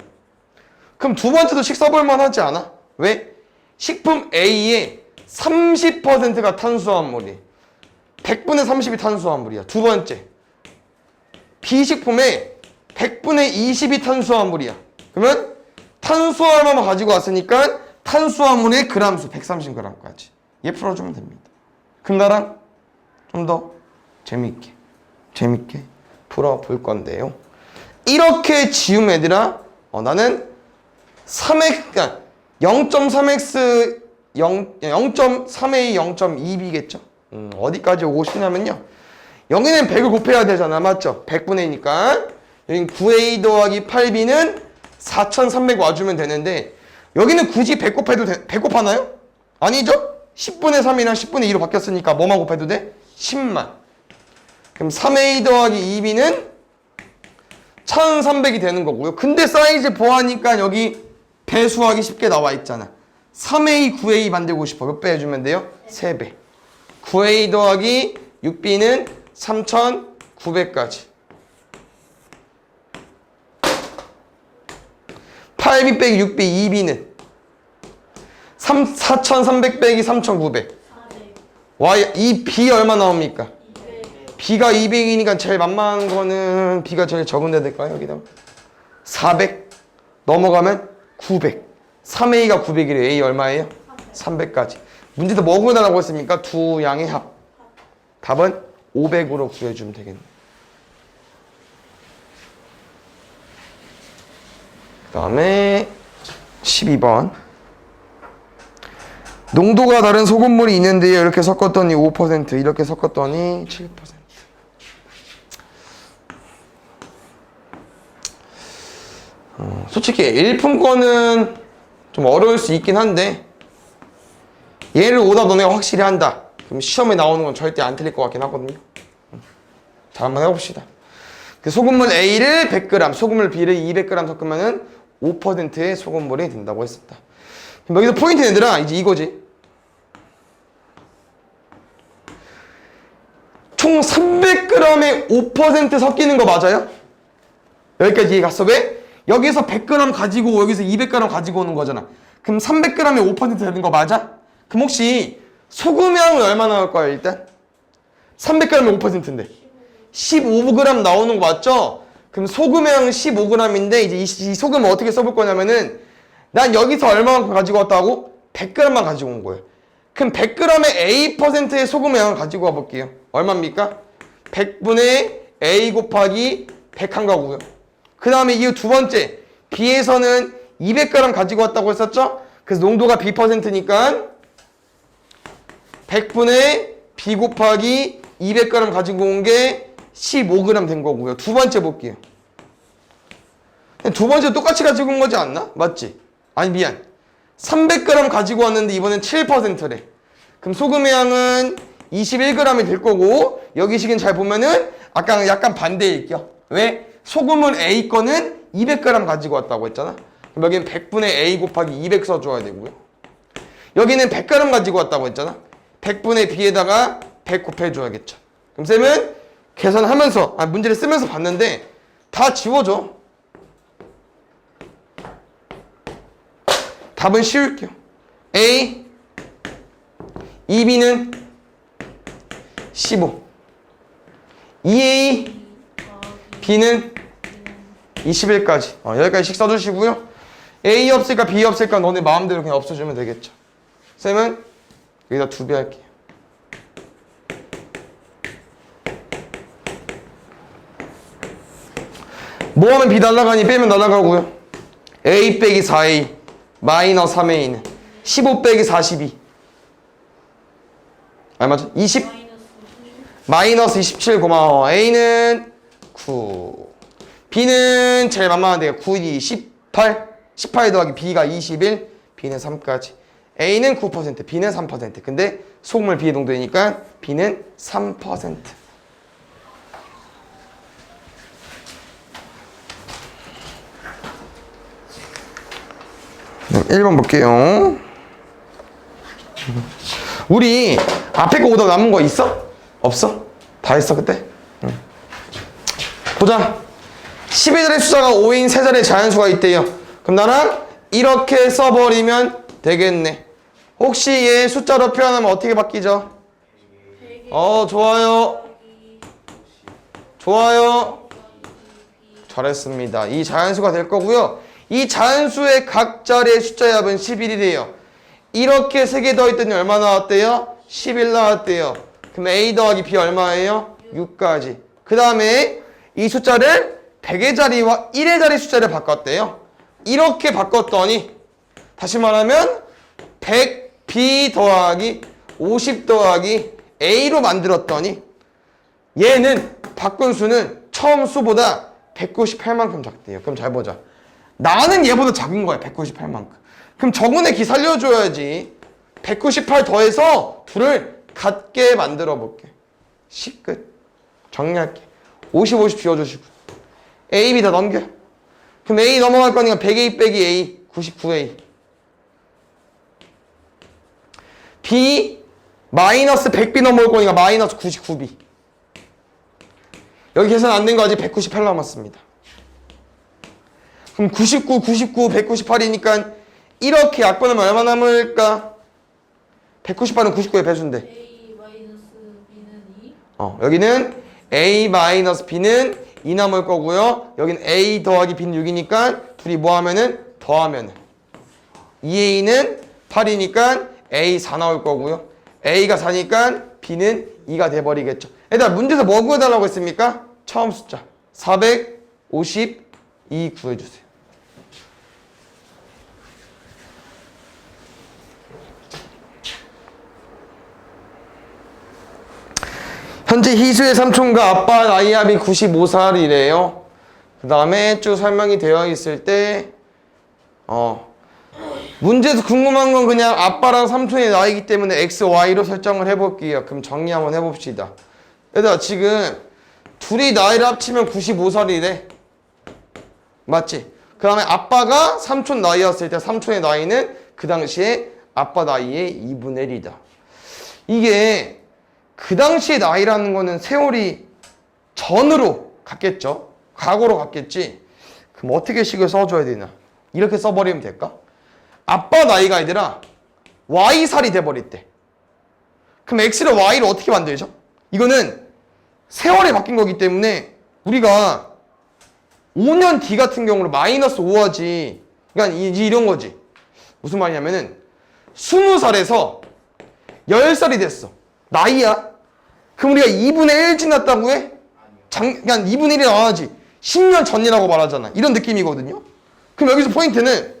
그럼 두 번째도 식 써볼만 하지 않아? 왜? 식품 A의 30%가 탄수화물이 100분의 30이 탄수화물이야. 두 번째 B식품의 100분의 20이 탄수화물이야. 그러면 탄수화물만 가지고 왔으니까 탄수화물의 그람수 130g까지 얘 풀어주면 됩니다. 그럼 나랑 좀 더 재밌게 풀어볼 건데요. 이렇게 지우면 얘들아 나는 3x 그러니까 0.3x 0.3a 0.2b겠죠. 어디까지 오고 싶냐면요. 여기는 100을 곱해야 되잖아. 맞죠? 100분의 2니까 여긴 9a 더하기 8b는 4300 와주면 되는데 여기는 굳이 100 곱해도 100 곱하나요? 아니죠? 10분의 3이랑 10분의 2로 바뀌었으니까 뭐만 곱해도 돼? 10만. 그럼 3a 더하기 2b는 1300이 되는 거고요. 근데 사이즈 보아하니까 여기 배수하기 쉽게 나와 있잖아. 3a, 9a 만들고 싶어. 몇 배 해주면 돼요? 3배. 9a 더하기 6b는 3900까지. 8b 빼기 6b 2b는 4300 빼기 3900. 400, 와, 이 b 얼마 나옵니까? 200, b가 200이니까 제일 만만한 거는 b가 제일 적은 데 될까요? 여기다 400 넘어가면 900. 3a가 900이래. a 얼마예요? 300까지. 문제도 뭐 구해달라고 했습니까? 두 양의 합. 답은 500으로 구해주면 되겠네. 그 다음에 12번. 농도가 다른 소금물이 있는데 이렇게 섞었더니 5%, 이렇게 섞었더니 7%. 솔직히 일품권은 좀 어려울 수 있긴 한데 얘를 오답 너네가 확실히 한다. 그럼 시험에 나오는 건 절대 안 틀릴 것 같긴 하거든요. 자, 한번 해봅시다. 그 소금물 A를 100g, 소금물 B를 200g 섞으면은 5%의 소금물이 된다고 했었다. 그럼 여기서 포인트 얘들아, 이제 이거지. 총 300g에 5% 섞이는 거 맞아요? 여기까지 이해 갔어? 왜? 여기서 100g 가지고 여기서 200g 가지고 오는 거잖아. 그럼 300g에 5% 되는 거 맞아? 그럼 혹시 소금향은 얼마 나올 거야 일단? 300g에 5%인데 15g 나오는 거 맞죠? 그럼 소금향은 15g인데 이제 이 소금을 어떻게 써볼 거냐면은 난 여기서 얼마만큼 가지고 왔다고? 100g만 가지고 온 거예요. 그럼 100g에 A%의 소금의 양을 가지고 와볼게요. 얼마입니까? 100분의 A 곱하기 100한 거고요. 그 다음에 이 두 번째 B에서는 200g 가지고 왔다고 했었죠? 그래서 농도가 B%니까 100분의 B 곱하기 200g 가지고 온 게 15g 된 거고요. 두 번째 볼게요. 두 번째 똑같이 가지고 온 거지 않나? 맞지? 아니 미안. 300g 가지고 왔는데 이번엔 7%래. 그럼 소금의 양은 21g이 될 거고 여기 식은 잘 보면은 아까 약간 반대일게요. 왜? 소금은 A 거는 200g 가지고 왔다고 했잖아. 그럼 여기는 100분의 A 곱하기 200 써줘야 되고요. 여기는 100g 가지고 왔다고 했잖아. 100분의 B에다가 100 곱해줘야겠죠. 그럼 쌤은 계산하면서 문제를 쓰면서 봤는데 다 지워줘. 답은 씌울게요. A 2B는 15 2A B는 21까지 여기까지씩 써주시고요. A 없을까 B 없을까 너네 마음대로 그냥 없애주면 되겠죠. 쌤은 여기다 2배 할게요. 뭐 하면 B 날라가니 빼면 날라가고요. A 빼기 4A 마이너스 3A는 15 빼기 42 얼마죠? 20? 마이너스 27 고마워. A는 9 B는 제일 만만한데요. 9, 2, 18 18 더하기 B가 21 B는 3까지 A는 9%, B는 3%. 근데 소금물 B의 농도이니까 B는 3%. 1번 볼게요. 우리 앞에 거 오다 남은 거 있어? 없어? 다 했어 그때? 응. 보자. 12자리 숫자가 5인 3자리 자연수가 있대요. 그럼 나랑 이렇게 써버리면 되겠네. 혹시 얘 숫자로 표현하면 어떻게 바뀌죠? 좋아요. 좋아요. 잘했습니다. 이 자연수가 될 거고요. 이 자연수의 각 자리의 숫자의 합은 11이래요. 이렇게 3개 더했더니 얼마 나왔대요? 11 나왔대요. 그럼 A 더하기 B 얼마예요? 6까지. 그 다음에 이 숫자를 100의 자리와 1의 자리 숫자를 바꿨대요. 이렇게 바꿨더니 다시 말하면 100B 더하기 50 더하기 A로 만들었더니 얘는 바꾼 수는 처음 수보다 198만큼 작대요. 그럼 잘 보자. 나는 얘보다 작은 거야. 198만큼. 그럼 적은 애 기 살려줘야지. 198 더해서 둘을 같게 만들어 볼게. 10 끝. 정리할게. 50, 50 지워주시고. A, B 다 넘겨. 그럼 A 넘어갈 거니까 100A 빼기 A, 99A. B 마이너스 100B 넘어올 거니까 마이너스 99B. 여기 계산 안 된 거 아직 198 남았습니다. 그럼 99, 99, 198이니까 이렇게 약분하면 얼마 남을까? 198은 99의 배수인데. A 마이너스 B는 2. 여기는 A 마이너스 B는 2 남을 거고요. 여기는 A 더하기 B는 6이니까 둘이 뭐 하면은 더하면은 2A는 8이니까 A 4 나올 거고요. A가 4니까 B는 2가 돼버리겠죠. 얘들아 문제에서 뭐 구해달라고 했습니까? 처음 숫자 452 구해주세요. 현재 희수의 삼촌과 아빠 나이 합이 95살이래요. 그 다음에 쭉 설명이 되어 있을 때 문제에서 궁금한 건 그냥 아빠랑 삼촌의 나이기 때문에 X, Y로 설정을 해볼게요. 그럼 정리 한번 해봅시다. 얘들아 지금 둘이 나이를 합치면 95살이래. 맞지? 그 다음에 아빠가 삼촌 나이였을 때 삼촌의 나이는 그 당시에 아빠 나이의 2분의 1이다. 이게 그 당시의 나이라는 거는 세월이 전으로 갔겠죠? 과거로 갔겠지? 그럼 어떻게 식을 써줘야 되나? 이렇게 써버리면 될까? 아빠 나이가 아니라 Y살이 돼버렸대. 그럼 X를 Y를 어떻게 만들죠? 이거는 세월이 바뀐 거기 때문에 우리가 5년 뒤 같은 경우로 마이너스 5하지. 그러니까 이런 거지. 무슨 말이냐면은 20살에서 10살이 됐어. 나이야. 그럼 우리가 2분의 1 지났다고 해? 그냥 2분의 1이 나와야지. 10년 전이라고 말하잖아. 이런 느낌이거든요. 그럼 여기서 포인트는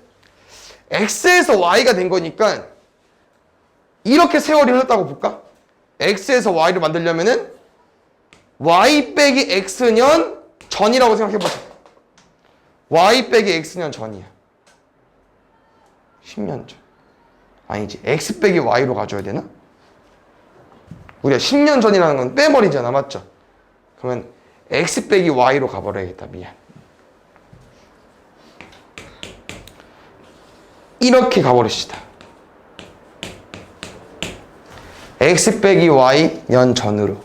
X에서 Y가 된 거니까 이렇게 세월이 흘렀다고 볼까? X에서 Y를 만들려면은 Y 빼기 X년 전이라고 생각해보자. Y 빼기 X년 전이야. 10년 전. 아니지. X 빼기 Y로 가져야 되나? 우리가 10년 전이라는 건 빼버리잖아. 맞죠? 그러면 X 빼기 Y로 가버려야겠다. 미안. 이렇게 가버립시다. X 빼기 Y 년 전으로.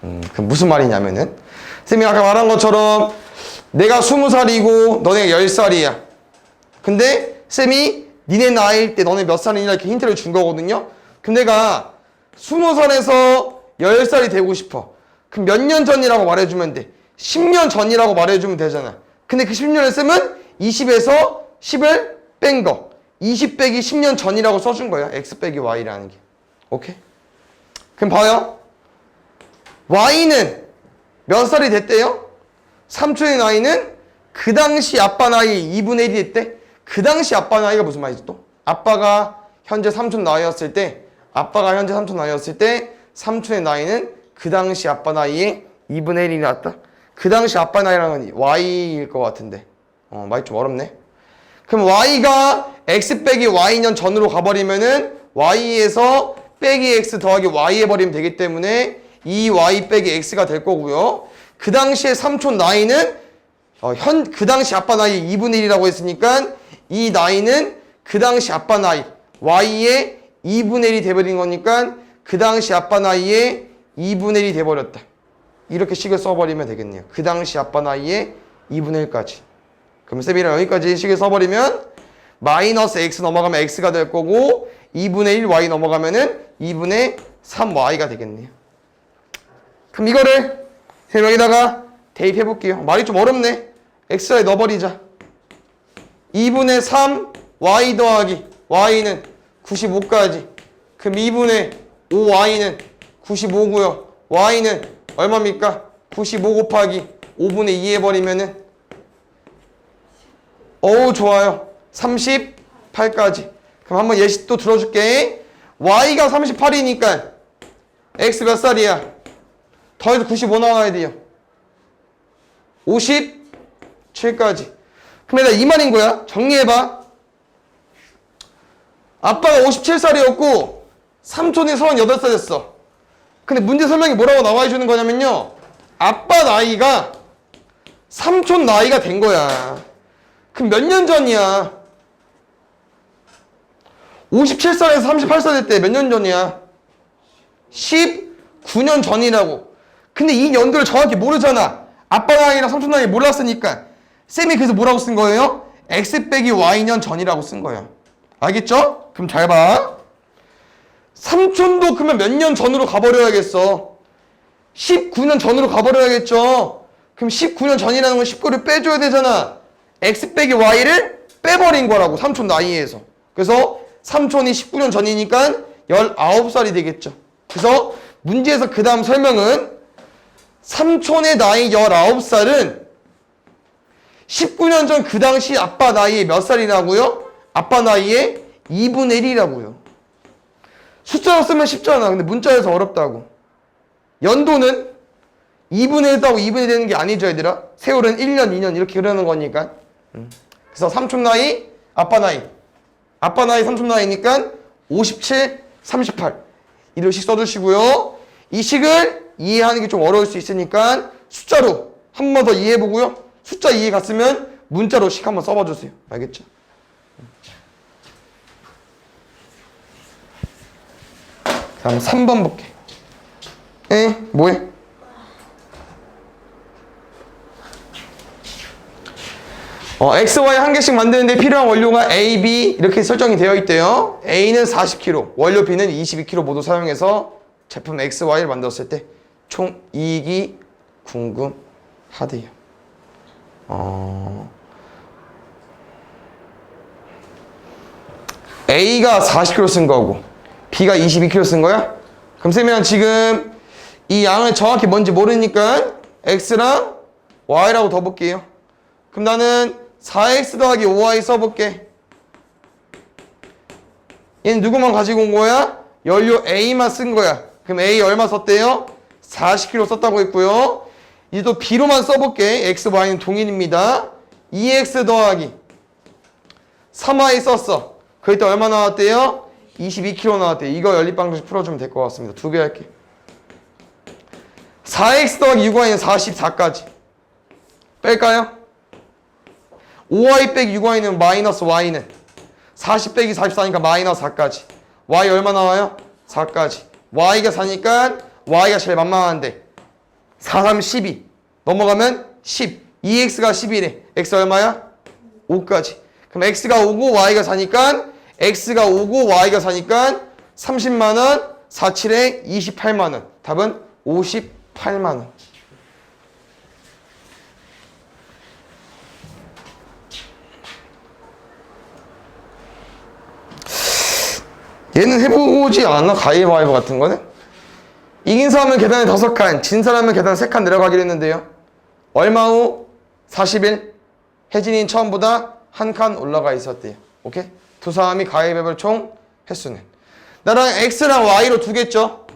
그럼 무슨 말이냐면은 쌤이 아까 말한 것처럼 내가 20살이고 너네가 10살이야. 근데 쌤이 니네 나이일 때 너네 몇 살이냐 이렇게 힌트를 준 거거든요. 그럼 내가 20살에서 10살이 되고 싶어. 그럼 몇 년 전이라고 말해주면 돼. 10년 전이라고 말해주면 되잖아. 근데 그 10년을 쓰면 20에서 10을 뺀 거. 20 빼기 10년 전이라고 써준 거야. X 빼기 Y라는 게. 오케이? 그럼 봐요. Y는 몇 살이 됐대요? 삼촌의 나이는 그 당시 아빠 나이 2분의 1이 됐대. 그 당시 아빠 나이가 무슨 말이지 또? 아빠가 현재 삼촌 나이였을 때 삼촌의 나이는 그 당시 아빠 나이의 2분의 1이 났다. 그 당시 아빠 나이라는 건 Y일 것 같은데. 말이 좀 어렵네. 그럼 Y가 x 빼기 y년 전으로 가버리면은 y에서 빼기 x 더하기 y 해버리면 되기 때문에 2y 빼기 x가 될 거고요. 그 당시에 삼촌 나이는 그 당시 아빠 나이 2분의 1이라고 했으니까 이 나이는 그 당시 아빠 나이 y의 2분의 1이 돼버린 거니까 그 당시 아빠 나이의 2분의 1이 돼버렸다. 이렇게 식을 써버리면 되겠네요. 그 당시 아빠 나이의 2분의 1까지. 그럼 쌤이랑 여기까지 식을 써버리면 마이너스 x 넘어가면 x가 될 거고 2분의 1y 넘어가면은 2분의 3y가 되겠네요. 그럼 이거를 쌤 여기다가 대입해 볼게요. 말이 좀 어렵네. x에 넣어버리자. 2분의 3 y 더하기 y는 95까지. 그럼 2분의 5y는 95고요. y는 얼마입니까? 95 곱하기 5분의 2 해버리면은 좋아요. 38까지. 그럼 한번 예시 또 들어줄게. y가 38이니까 x 몇 살이야? 더해서 95 나와야 돼요. 57까지. 그럼 얘들아 이 말인 거야. 정리해봐. 아빠가 57살이었고 삼촌이 38살이었어. 근데 문제 설명이 뭐라고 나와 주는 거냐면요. 아빠 나이가 삼촌 나이가 된 거야. 그럼 몇 년 전이야? 57살에서 38살 될 때 몇 년 전이야? 19년 전이라고. 근데 이 연도를 정확히 모르잖아. 아빠 나이랑 삼촌 나이 몰랐으니까 쌤이 그래서 뭐라고 쓴 거예요? x 빼기 y년 전이라고 쓴 거예요. 알겠죠? 그럼 잘 봐. 삼촌도 그러면 몇 년 전으로 가버려야겠어. 19년 전으로 가버려야겠죠. 그럼 19년 전이라는 건 19를 빼줘야 되잖아. x 빼기 y를 빼버린 거라고 삼촌 나이에서. 그래서 삼촌이 19년 전이니까 19살이 되겠죠. 그래서 문제에서 그 다음 설명은 삼촌의 나이 19살은 19년 전 그 당시 아빠 나이에 몇 살이라고요? 아빠 나이에 2분의 1이라고요. 숫자로 쓰면 쉽잖아. 근데 문자에서 어렵다고. 연도는 2분의 1 하고 2분의 1 되는 게 아니죠, 얘들아. 세월은 1년, 2년 이렇게 흐르는 거니까. 그래서 삼촌 나이, 아빠 나이. 아빠 나이, 삼촌 나이니까 57, 38. 이런 식 써주시고요. 이 식을 이해하는 게 좀 어려울 수 있으니까 숫자로 한 번 더 이해해보고요. 숫자 이해 갔으면 문자로 식 한번 써봐주세요. 알겠죠? 다음 3번 볼게. 뭐해? x, y 한 개씩 만드는데 필요한 원료가 A, B 이렇게 설정이 되어 있대요. A는 40kg, 원료 B는 22kg 모두 사용해서 제품 X, Y를 만들었을 때 총 이익이 궁금하대요. A가 40kg 쓴 거고 B가 22kg 쓴 거야? 그럼 쌤이랑 지금 이 양을 정확히 뭔지 모르니까 X랑 Y라고 더 볼게요. 그럼 나는 4X 더하기 5Y 써볼게. 얘는 누구만 가지고 온 거야? 연료 A만 쓴 거야. 그럼 A 얼마 썼대요? 40kg 썼다고 했고요. 이제 또 B로만 써볼게. X, Y는 동일입니다. 2X 더하기 3Y 썼어. 그때 얼마 나왔대요? 22kg 나왔대요. 이거 연립방정식 풀어주면 될 것 같습니다. 2배 할게. 4X 더하기 6Y는 44까지. 뺄까요? 5Y 빼기 6Y는 마이너스 Y는 40 빼기 44니까 마이너스 4까지. Y 얼마 나와요? 4까지. Y가 4니까 Y가 제일 만만한데 4, 3, 12 넘어가면 10. 2X가 11에 X 얼마야? 5까지. 그럼 X가 5고 Y가 4니까 X가 5고 Y가 4니까 30만원 4, 7에 28만원. 답은 58만원. 얘는 해보지 않았나? 가위바위보 같은 거는? 이긴 사람은 계단에 5칸, 진 사람은 계단 3칸 내려가기로 했는데요. 얼마 후? 40일. 혜진이는 처음보다 1칸 올라가 있었대요. 오케이? 두 사람이 가위바위보를 총 횟수는. 나랑 X랑 Y로 두겠죠?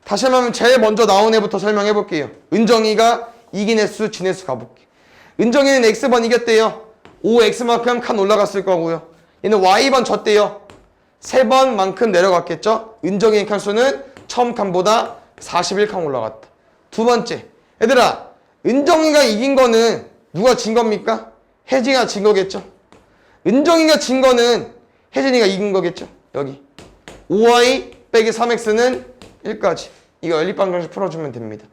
다시 한번 제일 먼저 나온 애부터 설명해 볼게요. 은정이가 이긴 횟수, 진 횟수 가볼게. 은정이는 X번 이겼대요. 5X만큼 칸 올라갔을 거고요. 얘는 y번 졌대요. 3번만큼 내려갔겠죠? 은정의 칸수는 처음 칸보다 41칸 올라갔다. 두 번째, 얘들아 은정이가 이긴 거는 누가 진 겁니까? 혜진이가 진 거겠죠? 은정이가 진 거는 혜진이가 이긴 거겠죠? 여기 5y 빼기 3x는 1까지. 이거 연립방정식 풀어주면 됩니다.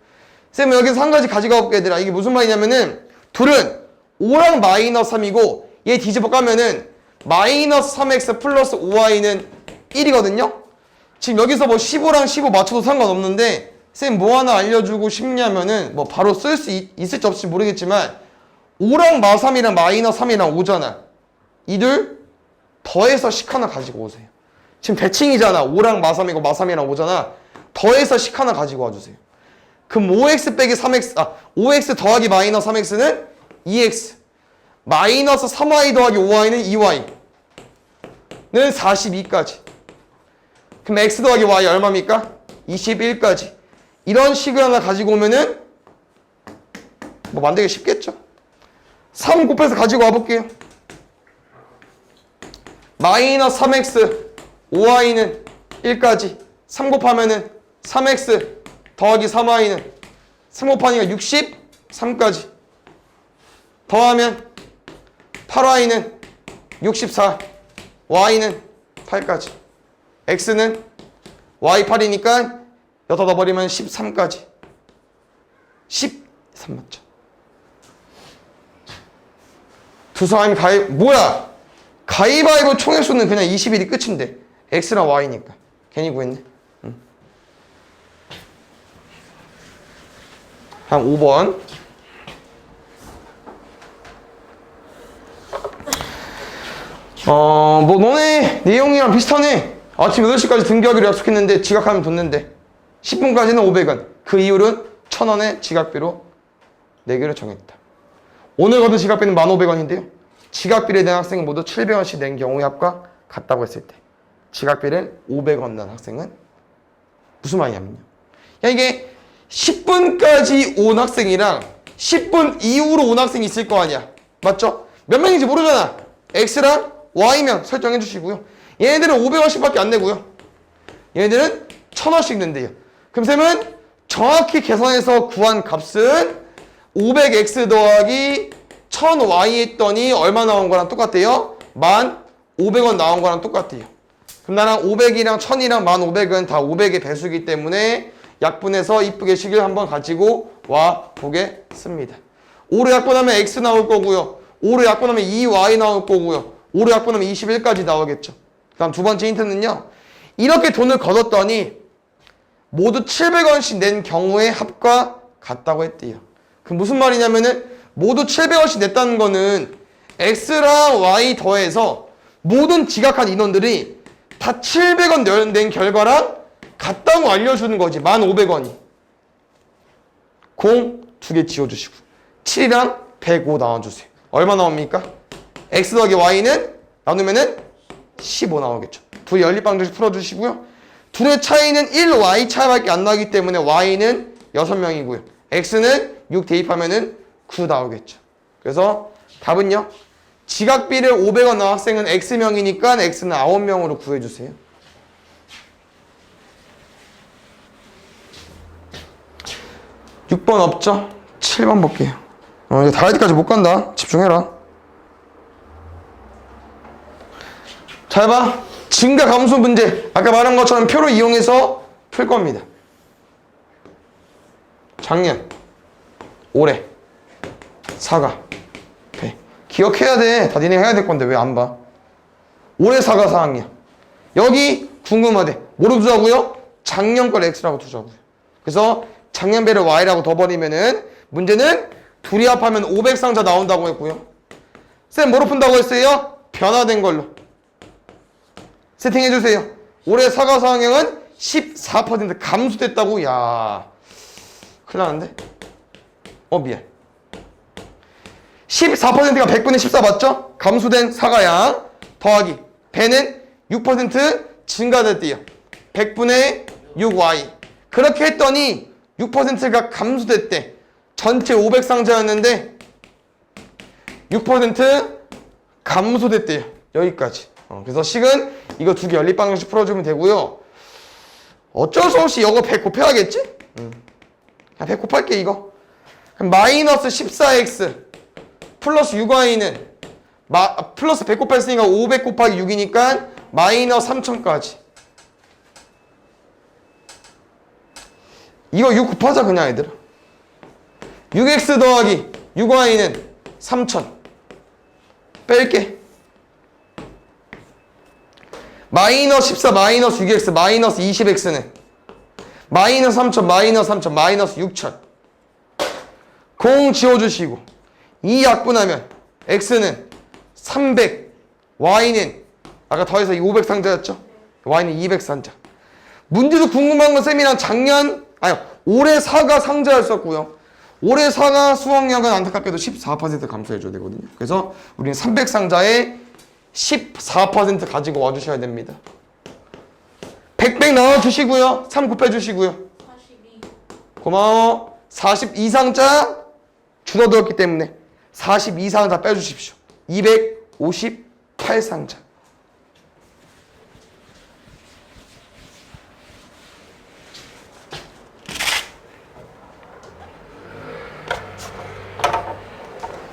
쌤은 여기서 한 가지 가져가 볼게 얘들아. 이게 무슨 말이냐면은 둘은 5랑 마이너스 3이고 얘 뒤집어 까면은 마이너스 3x 플러스 5y는 1이거든요? 지금 여기서 뭐 15랑 15 맞춰도 상관없는데 쌤 뭐 하나 알려주고 싶냐면은 뭐 바로 쓸 수 있을지 없을지 모르겠지만 5랑 마3이랑 마이너스 3이랑 5잖아. 이들 더해서 식 하나 가지고 오세요. 지금 대칭이잖아. 5랑 마3이고 마3이랑 5잖아. 더해서 식 하나 가지고 와주세요. 그럼 5x 빼기 3x 5x 더하기 마이너스 3x는 2x 마이너스 3y 더하기 5y는 2y는 42까지. 그럼 x 더하기 y 얼마입니까? 21까지. 이런 식을 하나 가지고 오면은 뭐 만들기 쉽겠죠? 3 곱해서 가지고 와볼게요. 마이너스 3x 5y는 1까지. 3 곱하면은 3x 더하기 3y는 3 곱하니까 63까지. 더하면 8y는 64, y는 8까지. x는 y8이니까 여기다 넣어버리면 13까지. 13 맞죠? 두 사람이 뭐야? 가위바위보 총액수는 그냥 21이 끝인데 x랑 y니까 괜히 구했네. 한 5번. 뭐 너네 내용이랑 비슷하네. 아침 8시까지 등교하기로 약속했는데 지각하면 뒀는데 10분까지는 500원. 그 이율은 1000원의 지각비로 내기로 정했다. 오늘 거둔 지각비는 1500원인데요. 지각비를 낸 학생은 모두 700원씩 낸 경우의 합과 같다고 했을 때 지각비를 500원 낸 학생은 무슨 말이냐면요. 야 이게 10분까지 온 학생이랑 10분 이후로 온 학생이 있을 거 아니야. 맞죠? 몇 명인지 모르잖아. X랑 Y면 설정해 주시고요. 얘네들은 500원씩밖에 안 내고요. 얘네들은 1000원씩 낸대요. 그럼 쌤은 정확히 계산해서 구한 값은 500X 더하기 1000Y 했더니 얼마 나온 거랑 똑같대요? 1500원 나온 거랑 똑같대요. 그럼 나랑 500이랑 1000이랑 1500은 다 500의 배수이기 때문에 약분해서 이쁘게 식을 한번 가지고 와 보겠습니다. 5로 약분하면 X 나올 거고요. 5로 약분하면 2Y 나올 거고요. 5로 약분하면 21까지 나오겠죠. 그 다음 두 번째 힌트는요. 이렇게 돈을 걷었더니 모두 700원씩 낸 경우의 합과 같다고 했대요. 그 무슨 말이냐면은 모두 700원씩 냈다는 거는 X랑 Y 더해서 모든 지각한 인원들이 다 700원 낸 결과랑 같다고 알려주는 거지. 1500원이. 0 두 개 지워주시고 7이랑 105 나눠주세요. 얼마 나옵니까? X 더하기 Y는 나누면은 15 나오겠죠. 둘이 연립방정식 풀어주시고요. 둘의 차이는 1Y 차이밖에 안 나기 때문에 Y는 6명이고요. X는 6 대입하면은 9 나오겠죠. 그래서 답은요. 지각비를 500원 나온 학생은 X명이니까 X는 9명으로 구해주세요. (6번) 없죠? 7번 볼게요. 이제 다이어트까지 못 간다. 집중해라. 잘 봐. 증가 감소 문제. 아까 말한 것처럼 표를 이용해서 풀 겁니다. 작년, 올해, 사과, 배. 기억해야 돼. 다 니네가 해야 될 건데 왜 안 봐? 올해 사과 4학년. 여기 궁금하대. 뭐로 두자고요? 작년 걸 X라고 두자고요. 그래서 작년 배를 Y라고 둬버리면은 문제는 둘이 합하면 500상자 나온다고 했고요. 쌤 뭐로 푼다고 했어요? 변화된 걸로. 세팅해주세요. 올해 사과 상향은 14% 감소됐다고? 야, 큰일 나는데? 미안. 14%가 100분의 14 맞죠? 감소된 사과양 더하기 배는 6% 증가됐대요. 100분의 6Y. 그렇게 했더니 6%가 감소됐대. 전체 500상자였는데 6% 감소됐대요. 여기까지. 그래서 식은 이거 두 개 연립방정식 풀어주면 되고요. 어쩔 수 없이 이거 100 곱해야겠지? 그냥 100 곱할게 이거. 그럼 마이너스 14x 플러스 6y는 플러스 100 곱했으니까 500 곱하기 6이니까 마이너스 3000까지. 이거 6 곱하자 그냥 얘들아. 6x 더하기 6y는 3000 뺄게. 마이너스 14 마이너스 6x 마이너스 20x는 마이너스 3000 마이너스 3000 마이너스 6000 공 지워주시고 2 약분하면 x는 300 y는 아까 더해서 500 상자였죠? y는 200 상자. 문제도 궁금한 건 쌤이랑 올해 4가 상자였었고요. 올해 4가 수학량은 안타깝게도 14% 감소해줘야 되거든요. 그래서 우리는 300상자에 14% 가지고 와주셔야 됩니다. 100 나와주시고요. 3 곱해주시고요. 42. 고마워. 42상자 줄어들었기 때문에 42상자 빼주십시오. 258상자.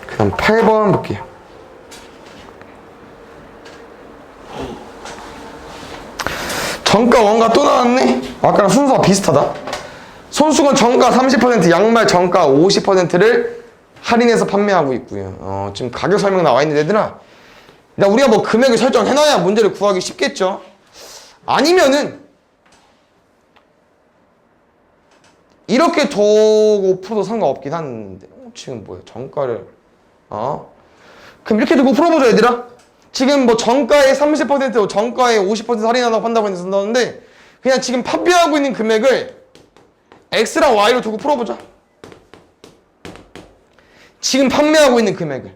그럼 8번 볼게요. 정가 원가 또 나왔네. 아까랑 순서가 비슷하다. 손수건 정가 30%, 양말 정가 50%를 할인해서 판매하고 있고요. 지금 가격 설명 나와 있는 애들아. 우리가 뭐 금액을 설정해놔야 문제를 구하기 쉽겠죠. 아니면은 이렇게 두고 풀어도 상관없긴 한데 지금 뭐야 정가를 그럼 이렇게 두고 풀어보자 얘들아. 지금 뭐 정가의 30% 정가의 50% 할인한다고 한다고 했는데 그냥 지금 판매하고 있는 금액을 X랑 Y로 두고 풀어보자. 지금 판매하고 있는 금액을.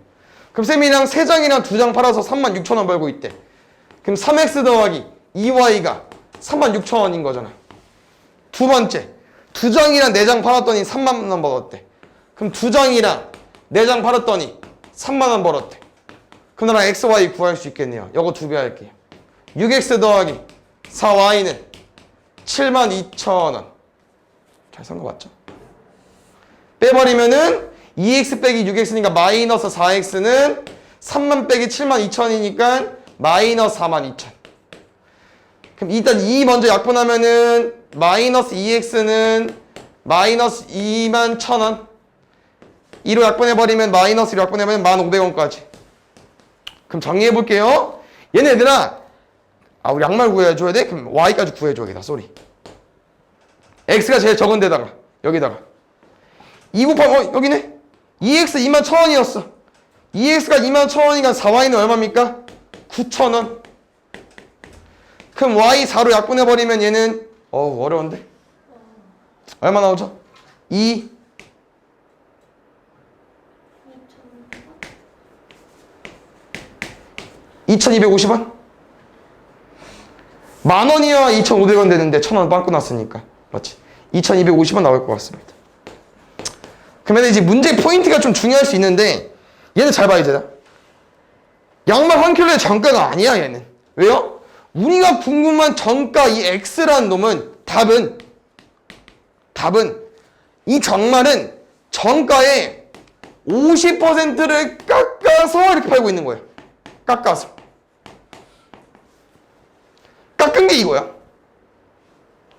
그럼 쌤이랑 3장이랑 2장 팔아서 36,000원 벌고 있대. 그럼 3X 더하기 2Y가 36,000원인 거잖아. 두 번째 2장이랑 4장 팔았더니 3만 원 벌었대. 그럼 2장이랑 4장 팔았더니 3만 원 벌었대. 그럼 나랑 X, Y 구할 수 있겠네요. 이거 2배 할게요. 6X 더하기 4Y는 72,000원. 잘 쓴 거 맞죠? 빼버리면은 2X 빼기 6X니까 마이너스 4X는 3만 빼기 72,000이니까 마이너스 42,000. 그럼 일단 2 먼저 약분하면은 마이너스 2X는 마이너스 21,000원. 2로 약분해버리면 마이너스로 약분해버리면 1,500원까지. 그럼 정리해볼게요. 얘네들아, 우리 양말 구해줘야 돼? 그럼 Y까지 구해줘야겠다. 쏘리. X가 제일 적은 데다가 여기다가 2 곱하면 여기네. 2X 21,000원이었어. 2X가 21,000원이니까 4Y는 얼마입니까? 9,000원. 그럼 Y 4로 약분해버리면 얘는 어려운데? 얼마 나오죠? 2,250원? 10,000원이야 2,500원 되는데 1,000원 빵꾸 났으니까 맞지? 2,250원 나올 것 같습니다. 그러면 이제 문제 포인트가 좀 중요할 수 있는데 얘는 잘 봐야 되나? 양말 한 켤레의 정가가 아니야 얘는. 왜요? 우리가 궁금한 정가 이 X라는 놈은 답은 이 정말은 정가의 50%를 깎아서 이렇게 팔고 있는 거예요. 깎아서. 깎은 게 이거야.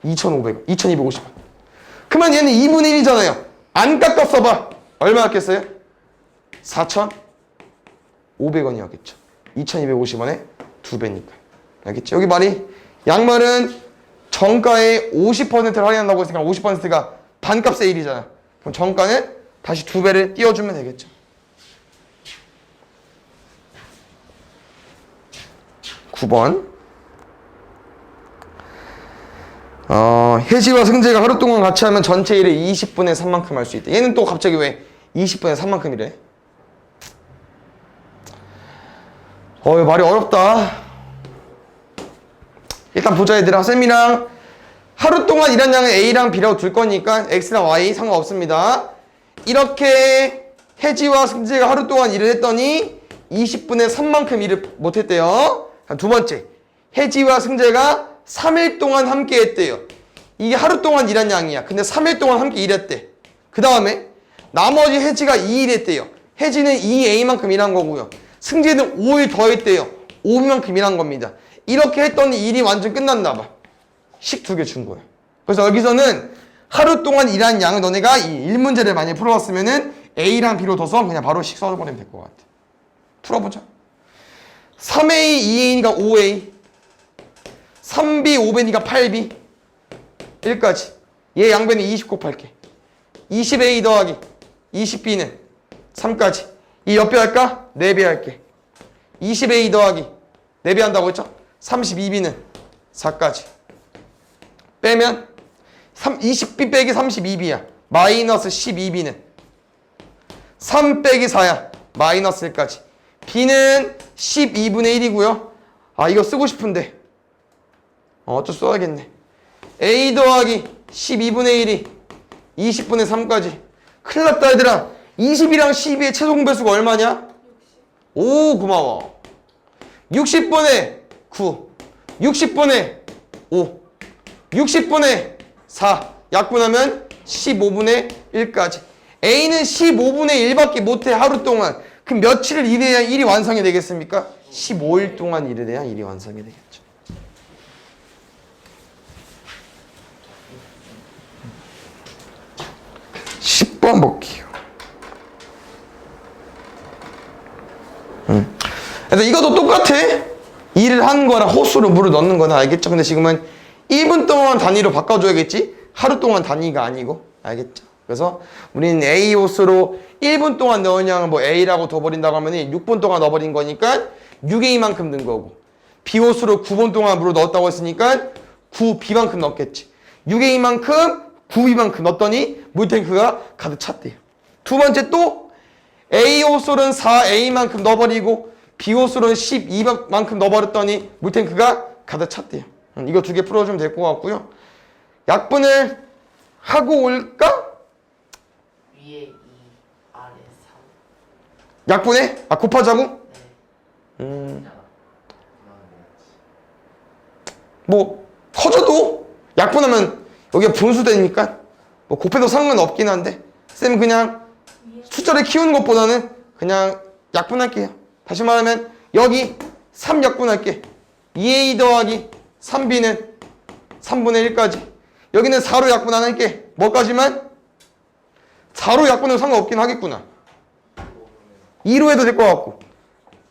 2,500원, 2,250원. 그러면 얘는 2분의 1이잖아요. 안 깎았어 봐. 얼마 깎겠어요? 4,500원이었겠죠. 2,250원에 2배니까. 알겠지? 여기 말이 양말은 정가의 50%를 할인한다고 했으니까 50%가 반값 세일이잖아. 그럼 정가는 다시 2배를 띄워주면 되겠죠. 9번. 혜지와 승재가 하루 동안 같이 하면 전체 일을 20분의 3만큼 할 수 있다. 얘는 또 갑자기 왜 20분의 3만큼이래? 말이 어렵다. 일단 보자 얘들아. 쌤이랑 하루 동안 일한 양을 A랑 B라고 둘 거니까 X랑 Y 상관없습니다. 이렇게 혜지와 승재가 하루 동안 일을 했더니 20분의 3만큼 일을 못했대요. 두 번째, 혜지와 승재가 3일 동안 함께 했대요. 이게 하루 동안 일한 양이야. 근데 3일 동안 함께 일했대. 그 다음에 나머지 혜지가 2일 했대요. 혜지는 2A만큼 일한 거고요. 승재는 5일 더 했대요. 5B만큼 일한 겁니다. 이렇게 했더니 일이 완전 끝났나 봐. 식 2개 준 거예요. 그래서 여기서는 하루 동안 일한 양을 너네가 이 1문제를 많이 풀어봤으면은 A랑 B로 둬서 그냥 바로 식 써버리면 될 것 같아. 풀어보자. 3A, 2A니까 5A, 3B, 5B니까 8B, 1까지. 얘 양변에 20 곱할게. 20A 더하기 20B는 3까지. 이 옆에 할까? 4배 할게. 20A 더하기 4배 한다고 했죠? 32B는 4까지. 빼면 20B 빼기 32B야. 마이너스 12B는 3 빼기 4야. 마이너스 1까지. B는 12분의 1이고요. 아, 이거 쓰고 싶은데 어쩔 수 써야겠네. A 더하기 12분의 1이 20분의 3까지. 큰일 났다 얘들아. 20이랑 12의 최소 공배수가 얼마냐? 60. 오, 고마워. 60분의 9, 60분의 5, 60분의 4 약분하면 15분의 1까지. A는 15분의 1밖에 못해 하루 동안. 그럼 며칠을 일해야 일이 완성이 되겠습니까? 15일 동안 일을 해야 일이 완성이 되겠죠. (10번) 볼게요. 그래서 이것도 똑같아. 일을 하는 거랑 호수로 물을 넣는 거나 알겠죠? 근데 지금은 1분 동안 단위로 바꿔줘야겠지? 하루 동안 단위가 아니고. 알겠죠? 그래서 우리는 A 호수로 1분 동안 넣은 양을 뭐 A라고 둬버린다고 하면 6분 동안 넣어버린 거니까 6A만큼 넣은 거고, B 호수로 9분 동안 물을 넣었다고 했으니까 9B만큼 넣었겠지. 6A만큼 9B만큼 넣었더니 물탱크가 가득 찼대요. 두 번째 또 A 호수는 4A만큼 넣어버리고 B 호수는 12만큼 넣어버렸더니 물탱크가 가득 찼대요. 이거 2개 풀어주면 될 것 같고요. 약분을 하고 올까? 위에 2, 아래 3. 약분해? 아, 곱하자고? 네. 뭐 커져도 약분하면 여기가 분수되니까 뭐 곱해도 상관없긴 한데 쌤은 그냥 숫자를 키우는 것보다는 그냥 약분할게요. 다시 말하면 여기 3 약분할게. 2A 더하기 3B는 3분의 1까지. 여기는 4로 약분 안 할게. 뭐까지만? 4로 약분해도 상관없긴 하겠구나. 2로 해도 될 것 같고.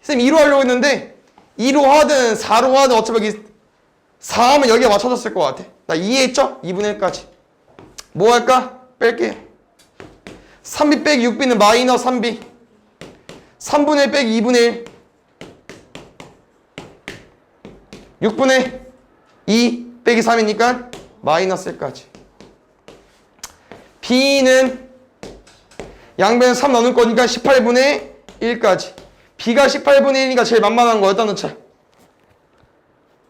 쌤 2로 하려고 했는데 2로 하든 4로 하든 어차피 여기 4 하면 여기가 맞춰졌을 것 같아. 나 2 했죠? 2분의 1까지. 뭐 할까? 뺄게요. 3B 빼기 6B는 마이너스 3B. 3분의 1 빼기 2분의 1. 6분의 2 빼기 3이니까 마이너스 1까지. B는 양변에 3 넣는 거니까 18분의 1까지. B가 18분의 1이니까 제일 만만한 거 어디다 넣자?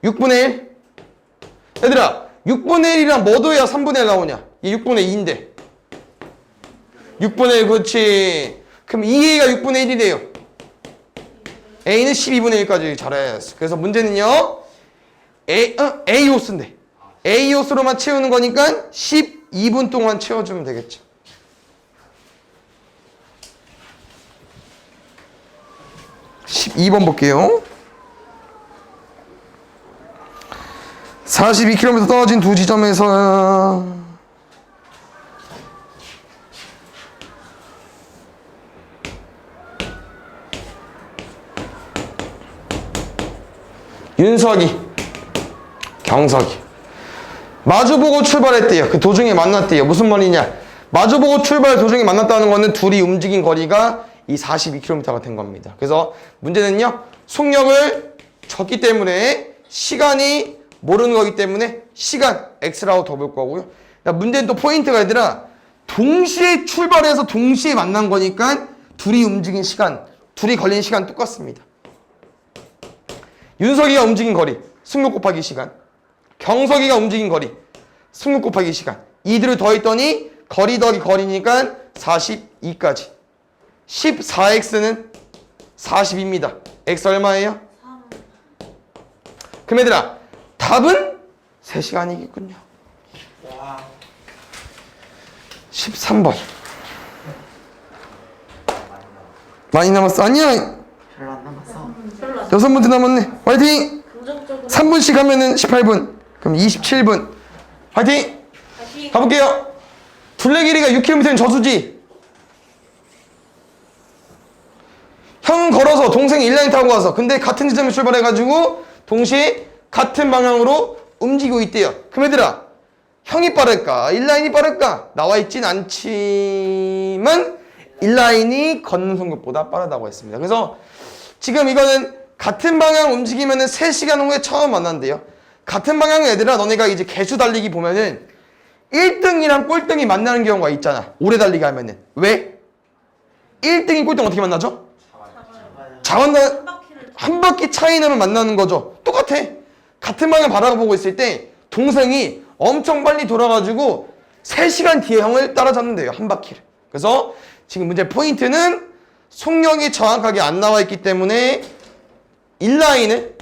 6분의 1. 얘들아, 6분의 1이랑 뭐 더해야 3분의 1 나오냐? 이 6분의 2인데. 6분의 1, 그렇지. 그럼 2A가 6분의 1이래요. A는 12분의 1까지 잘했어. 그래서 문제는요. A 호수인데. A 호수로만 채우는 거니까 12분 동안 채워주면 되겠죠. (12번) 볼게요. 42km 떨어진 두 지점에서 윤석이, 경석이 마주보고 출발했대요. 그 도중에 만났대요. 무슨 말이냐? 마주보고 출발 도중에 만났다는 거는 둘이 움직인 거리가 이 42km가 된 겁니다. 그래서 문제는요, 속력을 줬기 때문에 시간이 모르는 거기 때문에 시간 x라고 더 볼 거고요. 문제는 또 포인트가 얘들아, 동시에 출발해서 동시에 만난 거니까 둘이 움직인 시간, 둘이 걸린 시간 똑같습니다. 윤석이가 움직인 거리 승무 곱하기 시간, 경석이가 움직인 거리 승무 곱하기 시간, 이들을 더했더니 거리 더하기 거리니까 42까지. 14x는 40입니다. x 얼마예요? 그럼 얘들아 답은 3시간이겠군요. 와. 13번. 많이 남았어. 아니야. 별로 안 남았어. 별로 안 6문제 남았네. 화이팅! 긍정적으로 3분씩 하면은 18분. 그럼 27분. 화이팅! 다시 가볼게요. 둘레 길이가 6km인 저수지. 형은 걸어서 동생이 인라인 타고 가서 근데 같은 지점에 출발해가지고 동시에 같은 방향으로 움직이고 있대요. 그럼 얘들아 형이 빠를까 인라인이 빠를까 나와 있진 않지만 인라인이 걷는 속력보다 빠르다고 했습니다. 그래서 지금 이거는 같은 방향 움직이면은 3시간 후에 처음 만난대요. 같은 방향의 얘들아 너네가 이제 개수 달리기 보면은 1등이랑 꼴등이 만나는 경우가 있잖아. 오래 달리기 하면은. 왜? 1등이 꼴등 어떻게 만나죠? 자원다 한 바퀴를 한 바퀴 차이 나면 만나는 거죠. 똑같아. 같은 방향 바라보고 있을 때 동생이 엄청 빨리 돌아가지고 3시간 뒤에 형을 따라잡는데요. 한 바퀴를. 그래서 지금 문제 포인트는 속력이 정확하게 안 나와 있기 때문에 인라인을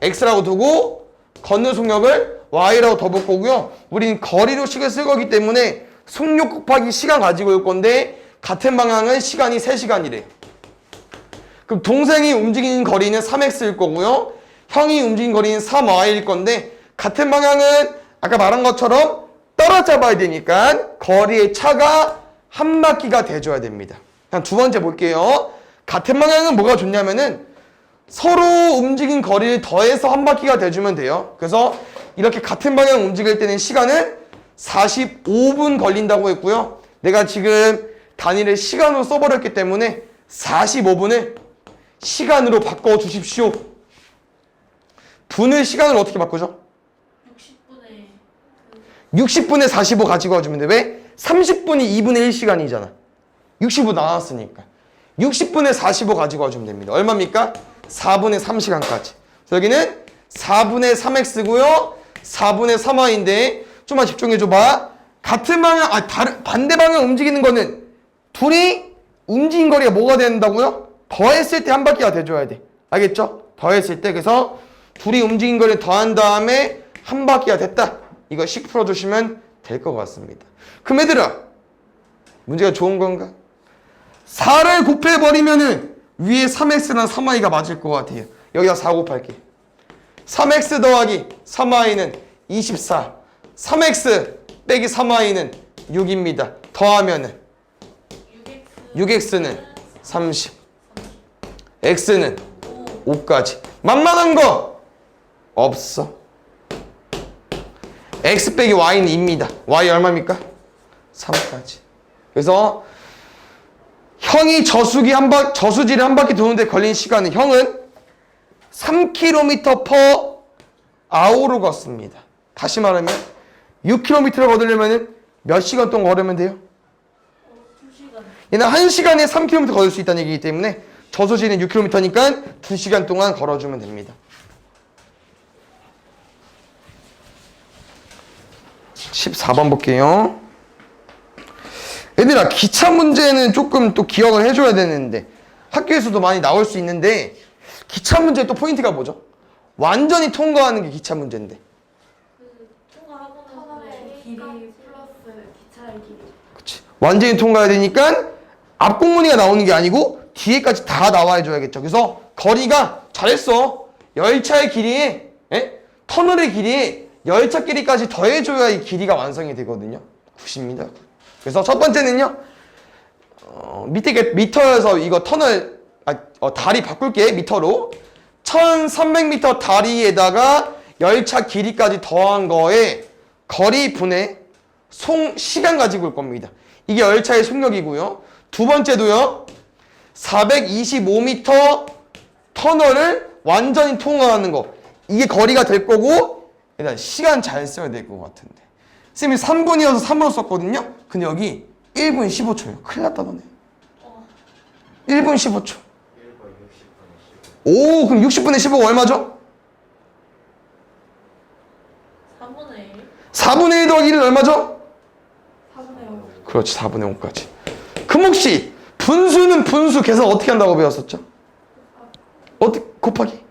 X라고 두고 걷는 속력을 Y라고 더 볼 거고요. 우린 거리로 식을 쓸 거기 때문에 속력 곱하기 시간 가지고 올 건데 같은 방향은 시간이 3시간이래. 그럼 동생이 움직이는 거리는 3x일 거고요. 형이 움직이는 거리는 3y일 건데 같은 방향은 아까 말한 것처럼 따라잡아야 되니까 거리의 차가 한 바퀴가 돼줘야 됩니다. 그냥 두 번째 볼게요. 같은 방향은 뭐가 좋냐면은 서로 움직인 거리를 더해서 한 바퀴가 돼주면 돼요. 그래서 이렇게 같은 방향 움직일 때는 시간은 45분 걸린다고 했고요. 내가 지금 단위를 시간으로 써버렸기 때문에 45분을 시간으로 바꿔주십시오. 분을 시간으로 어떻게 바꾸죠? 60분에 45 가지고 와주면 돼. 왜? 30분이 2분의 1시간이잖아. 60분 나왔으니까. 60분에 45 가지고 와주면 됩니다. 얼마입니까? 4분의 3시간까지. 여기는 4분의 3x고요. 4분의 3y인데 좀만 집중해줘봐. 같은 방향, 반대 방향 움직이는 거는 둘이 움직인 거리가 뭐가 된다고요? 더했을 때 한 바퀴가 돼줘야 돼. 알겠죠? 더했을 때. 그래서 둘이 움직인 거리를 더한 다음에 한 바퀴가 됐다. 이거 식 풀어주시면 될 것 같습니다. 그럼 얘들아 문제가 좋은 건가? 4를 곱해버리면은 위에 3x랑 3y가 맞을 것 같아요. 여기다 4 곱할게. 3x 더하기 3y는 24. 3x 빼기 3y는 6입니다. 더하면은 6x는 30. x는 5까지. 만만한 거 없어. x 빼기 y는 2입니다. y 얼마입니까? 3까지. 그래서 형이 저수지를 한 바퀴 도는데 걸린 시간은 형은 3km per hour로 걷습니다. 다시 말하면 6km를 걸으려면 몇 시간 동안 걸으면 돼요? 2시간. 얘는 1시간에 3km 걸을 수 있다는 얘기이기 때문에 저수지는 6km니까 2시간 동안 걸어주면 됩니다. 14번 볼게요. 얘들아 기차 문제는 조금 또 기억을 해줘야 되는데 학교에서도 많이 나올 수 있는데 기차 문제의 또 포인트가 뭐죠? 완전히 통과하는 게 기차 문제인데 통과하고 터널의 길이 플러스 기차의 길이. 그치. 완전히 통과해야 되니까 앞공문이가 나오는 게 아니고 뒤에까지 다 나와 줘야겠죠. 그래서 거리가 잘했어. 열차의 길이에 터널의 길이에 열차 길이까지 더해줘야 이 길이가 완성이 되거든요. 90입니다. 그래서 첫 번째는요. 밑에 미터에서 이거 터널 다리 바꿀게. 미터로 1300m 다리에다가 열차 길이까지 더한 거에 거리 분의 시간 가지고 올 겁니다. 이게 열차의 속력이고요. 두 번째도요. 425m 터널을 완전히 통과하는 거. 이게 거리가 될 거고 일단 시간 잘 써야 될 것 같은데. 쌤이 3분이어서 3으로 썼거든요. 근데 여기 1분 15초예요. 큰일 났다 너네. 1분 15초. 오, 그럼 60분의 15가 얼마죠? 3분의 1. 4분의 1 더하기 1은 얼마죠? 4분의 5. 그렇지, 4분의 5까지. 그럼 혹시 분수는 분수 계산 어떻게 한다고 배웠었죠? 어떻게 곱하기?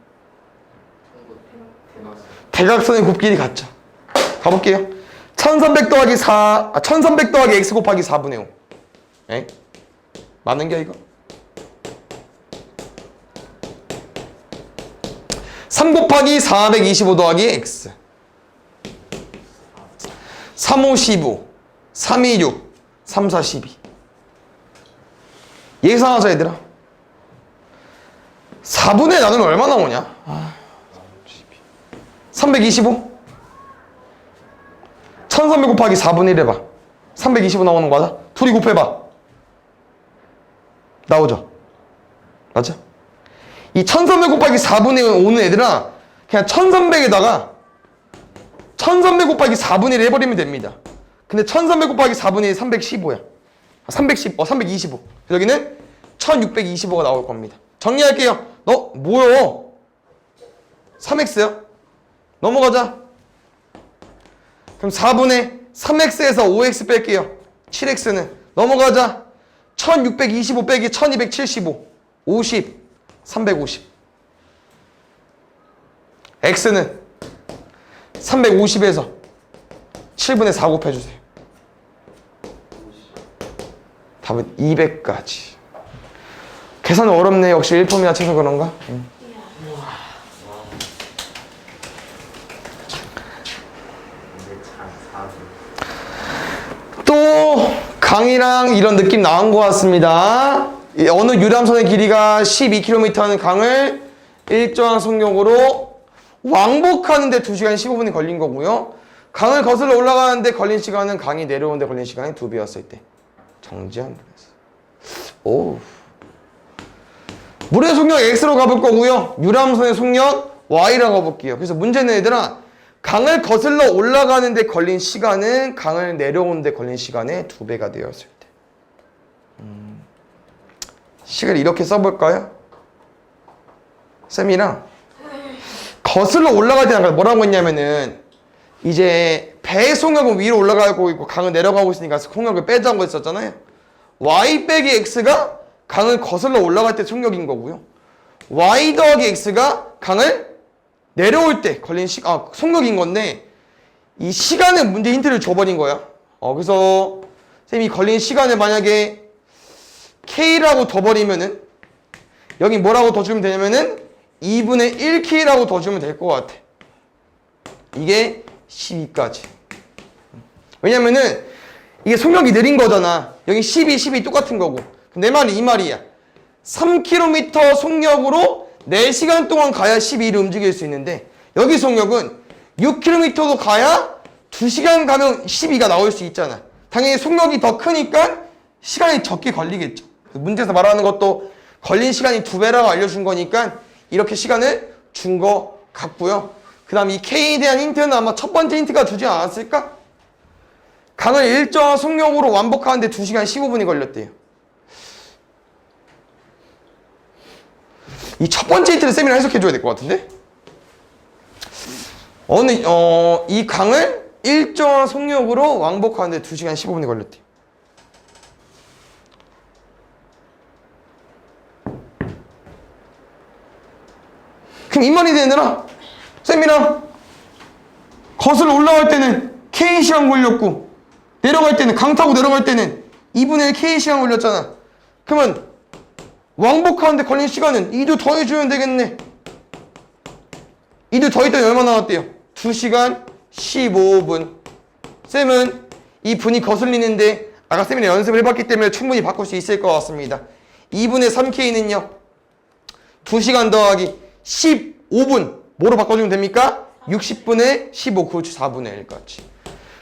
대각선의 곱길이 같죠. 가볼게요. 1300 더하기 1300 더하기 x 곱하기 4분의 5. 에? 맞는 게 이거? 3 곱하기 425 더하기 x. 3, 5, 15. 3, 2, 6. 3, 4, 12. 예상하자, 얘들아. 4분의 나누면 얼마 나오냐? 325? 1300 곱하기 4분의 1 해봐. 325 나오는 거 맞아? 둘이 곱해봐. 나오죠? 맞아? 이 1300 곱하기 4분의 5는 얘들아, 그냥 1300에다가 1300 곱하기 4분의 1 해버리면 됩니다. 근데 1300 곱하기 4분의 1이 315야. 325. 여기는 1625가 나올 겁니다. 정리할게요. 너 뭐요? 3x요? 넘어가자. 그럼 4분의 3x에서 5x 뺄게요. 7x는 넘어가자. 1625 빼기 1275. 50. 350. x는 350에서 7분의 4 곱해주세요. 답은 200까지. 계산 어렵네. 역시 1폼이나 쳐서 그런가? 또 강이랑 이런 느낌 나온 것 같습니다. 어느 유람선의 길이가 12km 하는 강을 일정한 속력으로 왕복하는데 2시간 15분이 걸린 거고요. 강을 거슬러 올라가는데 걸린 시간은 강이 내려오는데 걸린 시간이 2배였을 때. 정지한 분에서. 오. 물의 속력 X로 가볼 거고요. 유람선의 속력 Y라고 가볼게요. 그래서 문제는 얘들아, 강을 거슬러 올라가는데 걸린 시간은 강을 내려오는데 걸린 시간의 2배가 되었을 때. 식을 이렇게 써볼까요? 쌤이랑 거슬러 올라갈 때는 아까 뭐라고 했냐면은 이제 배의 속력은 위로 올라가고 있고 강은 내려가고 있으니까 속력을 빼자고 했었잖아요. Y 빼기 X가 강을 거슬러 올라갈 때 속력인 거고요. Y 더하기 X가 강을 내려올 때 걸린 속력인 건데, 이 시간의 문제 힌트를 줘버린 거야. 그래서 쌤이 걸린 시간을 만약에 K라고 더 버리면은, 여기 뭐라고 더 주면 되냐면은 2분의 1K라고 더 주면 될 것 같아. 이게 12까지. 왜냐면은 이게 속력이 느린 거잖아. 여기 12 똑같은 거고. 내 말이 이 말이야. 3km 속력으로 4시간 동안 가야 12를 움직일 수 있는데, 여기 속력은 6km도 가야 2시간 가면 12가 나올 수 있잖아. 당연히 속력이 더 크니까 시간이 적게 걸리겠죠. 문제에서 말하는 것도 걸린 시간이 2배라고 알려준 거니까 이렇게 시간을 준 거 같고요. 그 다음 이 K에 대한 힌트는 아마 첫 번째 힌트가 주지 않았을까? 강을 일정한 속력으로 완복하는데 2시간 15분이 걸렸대요. 이 첫 번째 힌트를 쌤이랑 해석해줘야 될 것 같은데? 이 강을 일정한 속력으로 왕복하는데 2시간 15분이 걸렸대요. 그럼 이 말이 되느라 쌤이랑 거슬러 올라갈 때는 K시간 걸렸고, 내려갈 때는 강 타고 내려갈 때는 2분의 1 K시간 걸렸잖아. 그러면 왕복하는데 걸린 시간은 2도 더해주면 되겠네. 2도 더했더니 얼마 나왔대요? 2시간 15분. 쌤은 이 분이 거슬리는데 아까 쌤이랑 연습을 해봤기 때문에 충분히 바꿀 수 있을 것 같습니다. 2분의 3K는요 2시간 더하기 15분 뭐로 바꿔주면 됩니까? 60분의 15, 그렇지 4분의 1까지.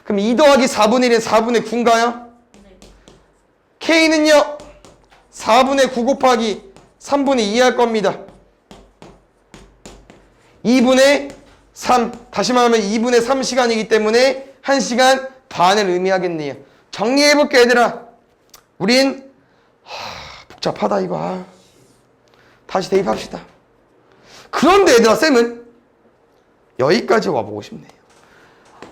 그럼 2 더하기 4분의 1은 4분의 9인가요? 네. K는요 4분의 9 곱하기 3분의 2 할 겁니다. 2분의 3, 다시 말하면 2분의 3시간이기 때문에 1시간 반을 의미하겠네요. 정리해볼게 얘들아. 우린 복잡하다 이거. 다시 대입합시다. 그런데 얘들아, 쌤은 여기까지 와보고 싶네요.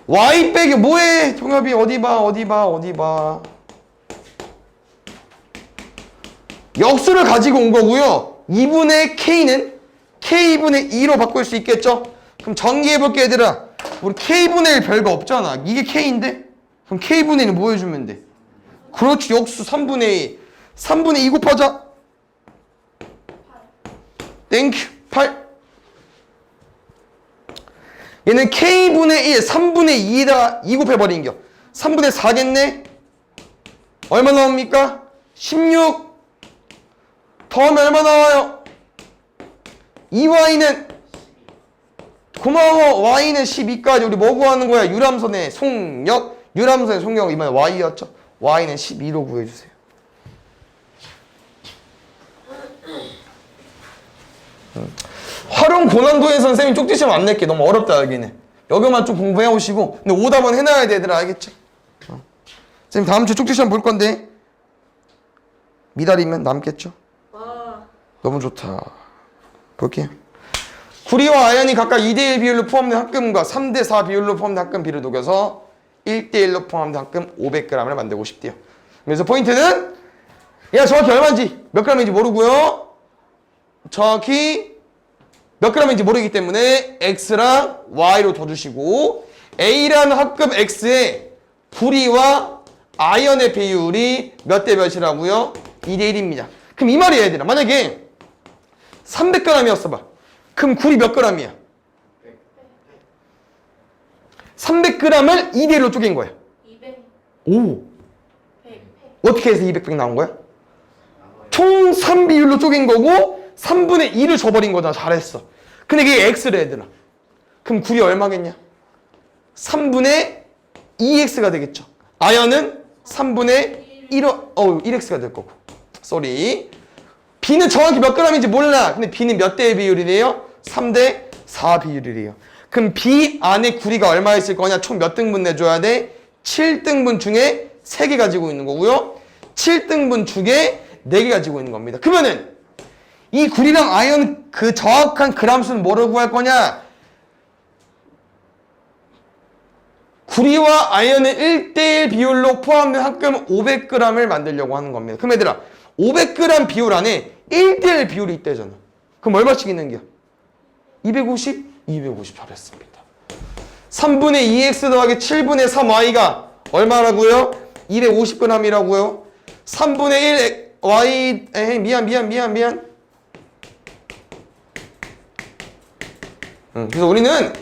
Y 빼기 뭐해? 동엽이 어디 봐. 역수를 가지고 온 거고요. 2분의 K는 K분의 2로 바꿀 수 있겠죠? 그럼 전개해볼게 얘들아. 우리 K분의 1 별거 없잖아. 이게 K인데? 그럼 K분의 1은 뭐 해주면 돼? 그렇지, 역수 3분의 2. 3분의 2 곱하자. 땡큐. 8. 얘는 K분의 1, 3분의 2에다가 2 곱해버린겨. 3분의 4겠네? 얼마 나옵니까? 16. 더하면 얼마 나와요? 2y는 고마워. y는 12까지. 우리 뭐 구하는 거야? 유람선의 속력. 유람선의 속력 이번에 y였죠? y는 12로 구해주세요. 활용 고난도의 선생님 쪽지시험 안 낼게. 너무 어렵다 여기는. 여기만 좀 공부해 오시고. 근데 오답은 해놔야 돼 얘들아. 알겠지? 선생님 다음 주 쪽지시험 볼 건데 미달이면 남겠죠? 와. 너무 좋다. 볼게요. 구리와 아연이 각각 2대1 비율로 포함된 합금과 3대4 비율로 포함된 합금 비를 녹여서 1대1로 포함된 합금 500g을 만들고 싶대요. 그래서 포인트는 얘가 정확히 얼마인지 몇 g인지 모르고요. 정확히 몇 g인지 모르기 때문에 x랑 y로 둬주시고 a라는 합금 x의 구리와 아연의 비율이 몇 대 몇이라고요? 2대1입니다. 그럼 이 말이야 얘들아. 만약에 300g이었어 봐. 그럼 구리 몇 g이야? 300g을 2대1로 쪼갠 거야. 200. 오! 100. 어떻게 해서 200 나온 거야? 총 3비율로 쪼갠 거고 3분의 2를 줘버린 거잖아. 잘했어. 근데 이게 x래 얘들아. 그럼 구리 얼마겠냐? 3분의 2x가 되겠죠. 아연은 3분의 1x가 될 거고. 쏘리. B는 정확히 몇 g인지 몰라. 근데 B는 몇 대의 비율이래요? 3대 4 비율이래요. 그럼 B 안에 구리가 얼마 있을 거냐? 총 몇 등분 내줘야 돼? 7등분 중에 3개 가지고 있는 거고요. 7등분 중에 4개 가지고 있는 겁니다. 그러면은 이 구리랑 아연 그 정확한 그람 수는 뭐로 구할 거냐? 구리와 아연의 1대1 비율로 포함된 합금 500g을 만들려고 하는 겁니다. 그럼 얘들아 500g 비율 안에 1대1 비율이 있대잖아. 그럼 얼마씩 있는 게? 250? 250 잘했습니다. 3분의 2x 더하기 7분의 3y가 얼마라고요? 250g이라고요. 3분의 1 y 미안. 그래서 우리는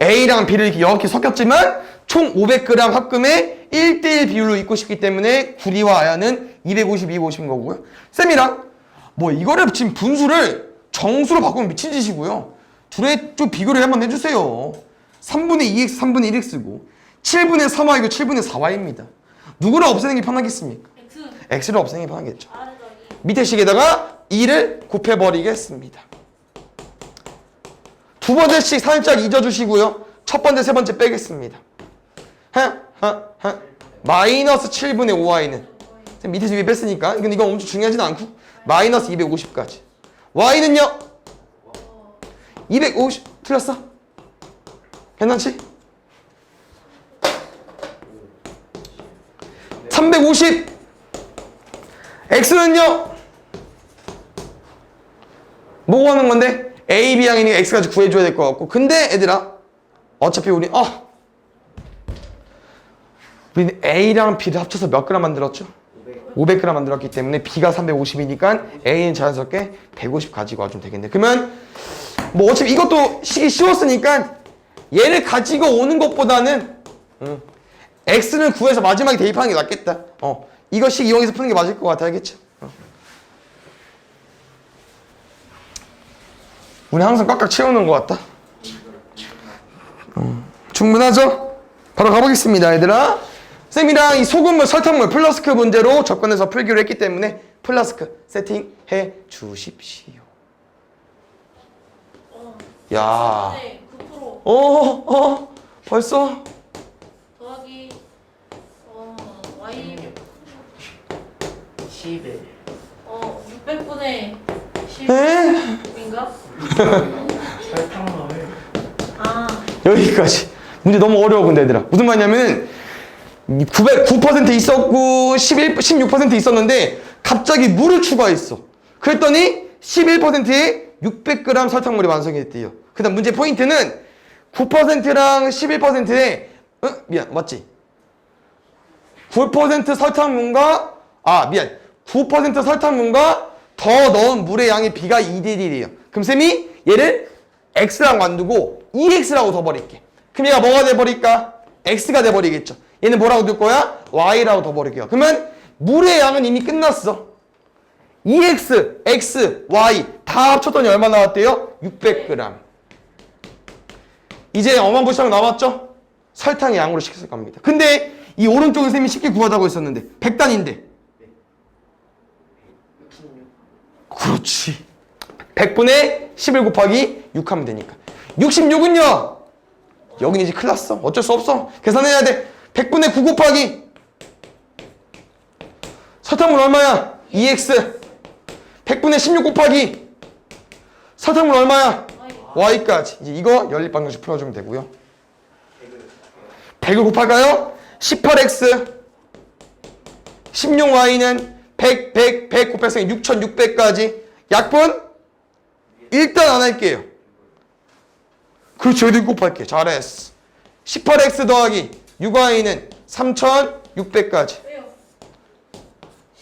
A랑 B를 이렇게 섞였지만 총 500g 합금에 1대1 비율로 있고 싶기 때문에 구리와 아연은 250, 250인 거고요. 쌤이랑 뭐 이거를 지금 분수를 정수로 바꾸면 미친 짓이고요. 둘의 좀 비교를 한번 해주세요. 3분의 2x, 3분의 1x고 7분의 3y고 7분의 4y입니다. 누구를 없애는 게 편하겠습니까? X. x를 없애는 게 편하겠죠. 아래다 2. 밑에 식에다가 2를 곱해버리겠습니다. 두 번째씩 살짝 잊어주시고요. 첫 번째, 세 번째 빼겠습니다. 마이너스 7분의 5y는 밑에서 위에 뺐으니까 이건 엄청 중요하진 않고 마이너스 250까지. y는요? 250 틀렸어? 괜찮지? 350 x는요? 뭐 하는 건데? a, b 양이니까 x까지 구해줘야 될 것 같고 근데 얘들아 어차피 우리는 a랑 b를 합쳐서 몇 g 만들었죠? 500g 만들었기 때문에 b가 350이니까 a는 자연스럽게 150 가지고 와주면 되겠네. 그러면 뭐 어차피 이것도 식이 쉬웠으니까 얘를 가지고 오는 것보다는 x를 구해서 마지막에 대입하는 게 낫겠다. 이거 식 이용해서 푸는 게 맞을 것 같아. 알겠죠? 우리 항상 꽉꽉 채우는 것 같다. 충분하죠? 바로 가보겠습니다 얘들아. 쌤이랑 이 소금물, 설탕물, 플라스크 문제로 접근해서 풀기로 했기 때문에 플라스크 세팅해 주십시오. 야. 9%. 벌써? 더하기 y 11. 600분의 에? 10인가? 설탕물. 아. 여기까지. 문제 너무 어려워 근데 얘들아. 무슨 말이냐면 9% 있었고 16% 있었는데 갑자기 물을 추가했어. 그랬더니 11%에 600g 설탕물이 완성이 됐대요. 그 다음 문제 포인트는 9%랑 11%에 미안 맞지? 9% 설탕물과 9% 설탕물과 더 넣은 물의 양의 비가 2대1이에요. 그럼 쌤이 얘를 x라고 안 두고 2x라고 더 버릴게. 그럼 얘가 뭐가 돼버릴까? x가 돼버리겠죠. 얘는 뭐라고 둘 거야? y라고 더 버릴게요. 그러면 물의 양은 이미 끝났어. 2x, x, y 다 합쳤더니 얼마 나왔대요? 600g. 이제 어마무시하게 나왔죠? 설탕의 양으로 시켰을 겁니다. 근데 이 오른쪽에 쌤이 쉽게 구하자고 했었는데 100단인데 66. 그렇지. 100분의 11 곱하기 6 하면 되니까 66은요 여긴 이제 큰일 났어. 어쩔 수 없어. 계산해야 돼. 100분의 9 곱하기 설탕물 얼마야? 2x. 100분의 16 곱하기 설탕물 얼마야? y까지. 이제 이거 연립방정식 풀어주면 되고요. 100을 곱할까요? 18x 16y는 100 곱해서 6600까지 약분? 일단 안 할게요. 그렇죠. 여기도 곱할게. 잘했어. 18x 더하기 6y는 3600까지. 왜요?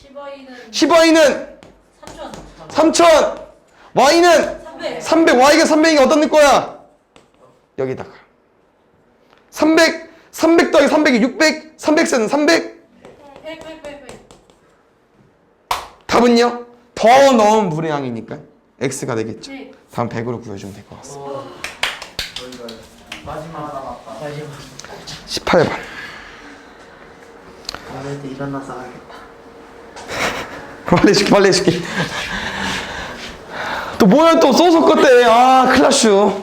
10y는 10y는 3000. 3000 y는 300. 300 y가 300이 어디다 넣을 거야? 여기다가 300 더하기 300이 600 300세는 300 100. 답은요? 더 넣은 물의 양이니까 x가 되겠죠. 네. 다음 100으로 구해주면 될 것 같습니다. 저희가 마지막 하나 맞다. 마지막. 18번. 나한테 일어나서 하겠다. 빨리 해줄게. 또 뭐야 또 소속 것대. 클라슈.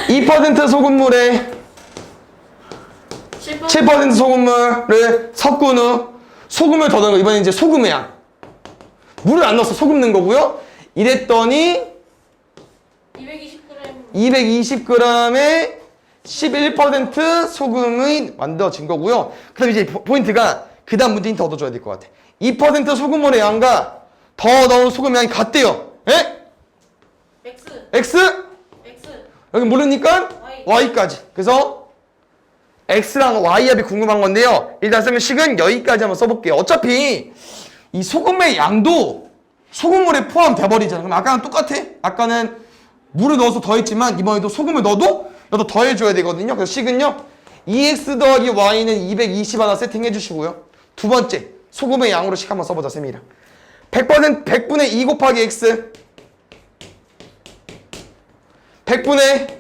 2% 소금물에 7% 소금물을 섞은 후 소금을 더 넣은 거. 이번엔 이제 소금의 양. 물을 안 넣어서 소금 넣은 거고요. 이랬더니 220g. 220g에 11% 소금이 만들어진 거고요. 그럼 이제 포인트가 그 다음 문제 힌트 얻어줘야 될 것 같아. 2% 소금물의 양과 더 넣은 소금의 양이 같대요. 에? X? 여기 모르니까 Y까지. 그래서 X랑 Y 합이 궁금한 건데요. 일단 쓰면 식은 여기까지 한번 써볼게요. 어차피 이 소금의 양도 소금물에 포함돼 버리잖아. 그럼 아까랑 똑같아. 아까는 물을 넣어서 더했지만 이번에도 소금을 넣어도 여기다 더해줘야 되거든요. 그래서 식은요 2x 더하기 y는 220 하나 세팅해 주시고요. 두 번째 소금의 양으로 식 한번 써보자 쌤이랑. 100분의 2 곱하기 x 100분의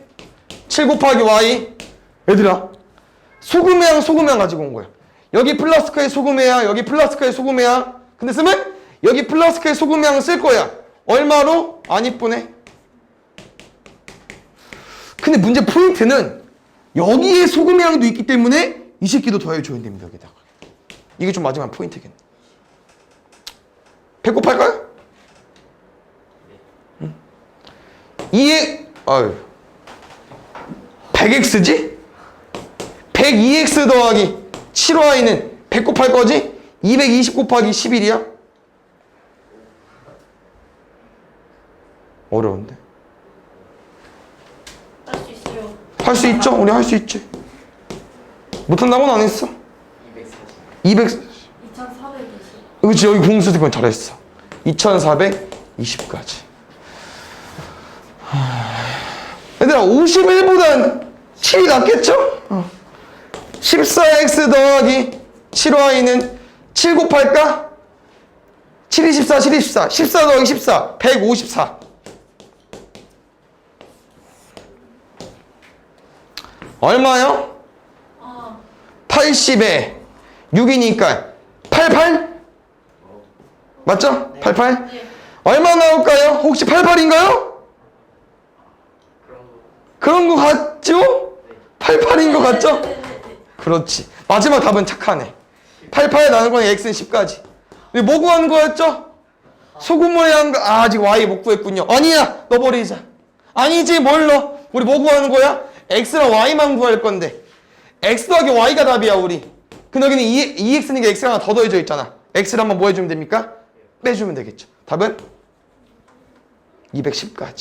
7 곱하기 y. 얘들아 소금의 양 가지고 온 거야. 여기 플라스크의 소금의 양, 여기 플라스크의 소금의 양. 근데 쓰면 여기 플라스크의 소금의 양을 쓸 거야. 얼마로? 안 이쁘네. 근데 문제 포인트는 여기에 소금의 양도 있기 때문에 이 새끼도 더해줘야 됩니다. 여기다가. 이게 좀 마지막 포인트겠네. 100 곱할까요? 응? 100x지? 102x 더하기 7y는 100 곱할 거지? 220 곱하기 11이야? 어려운데? 할 수 있어요. 할 수 있죠? 우리 할 수 있지. 못한다고는 안 했어. 240. 2420. 그렇지. 여기 공수대권 잘했어. 2420까지. 얘들아 51보단 7이 낫겠죠? 14x 더하기 7y는 7 곱할까? 7, 24, 7, 24. 14 더하기 14. 154. 얼마요? 80에 6이니까 88? 맞죠? 88? 네. 얼마 나올까요? 혹시 88인가요? 그런 거 같죠? 88인 거 같죠? 그렇지. 마지막 답은 착하네. 88에 나눈 건 x는 10까지. 근데 뭐 구하는 거였죠? 소금물의 양, 아직 y 못 구했군요. 아니야, 넣어버리자. 아니지, 뭘 넣어? 우리 뭐 구하는 거야? x랑 y만 구할 건데. x 더하기 y가 답이야, 우리. 근데 여기는 2x니까 x가 하나 더 더해져 있잖아. x를 한번 뭐 해주면 됩니까? 빼주면 되겠죠. 답은 210까지.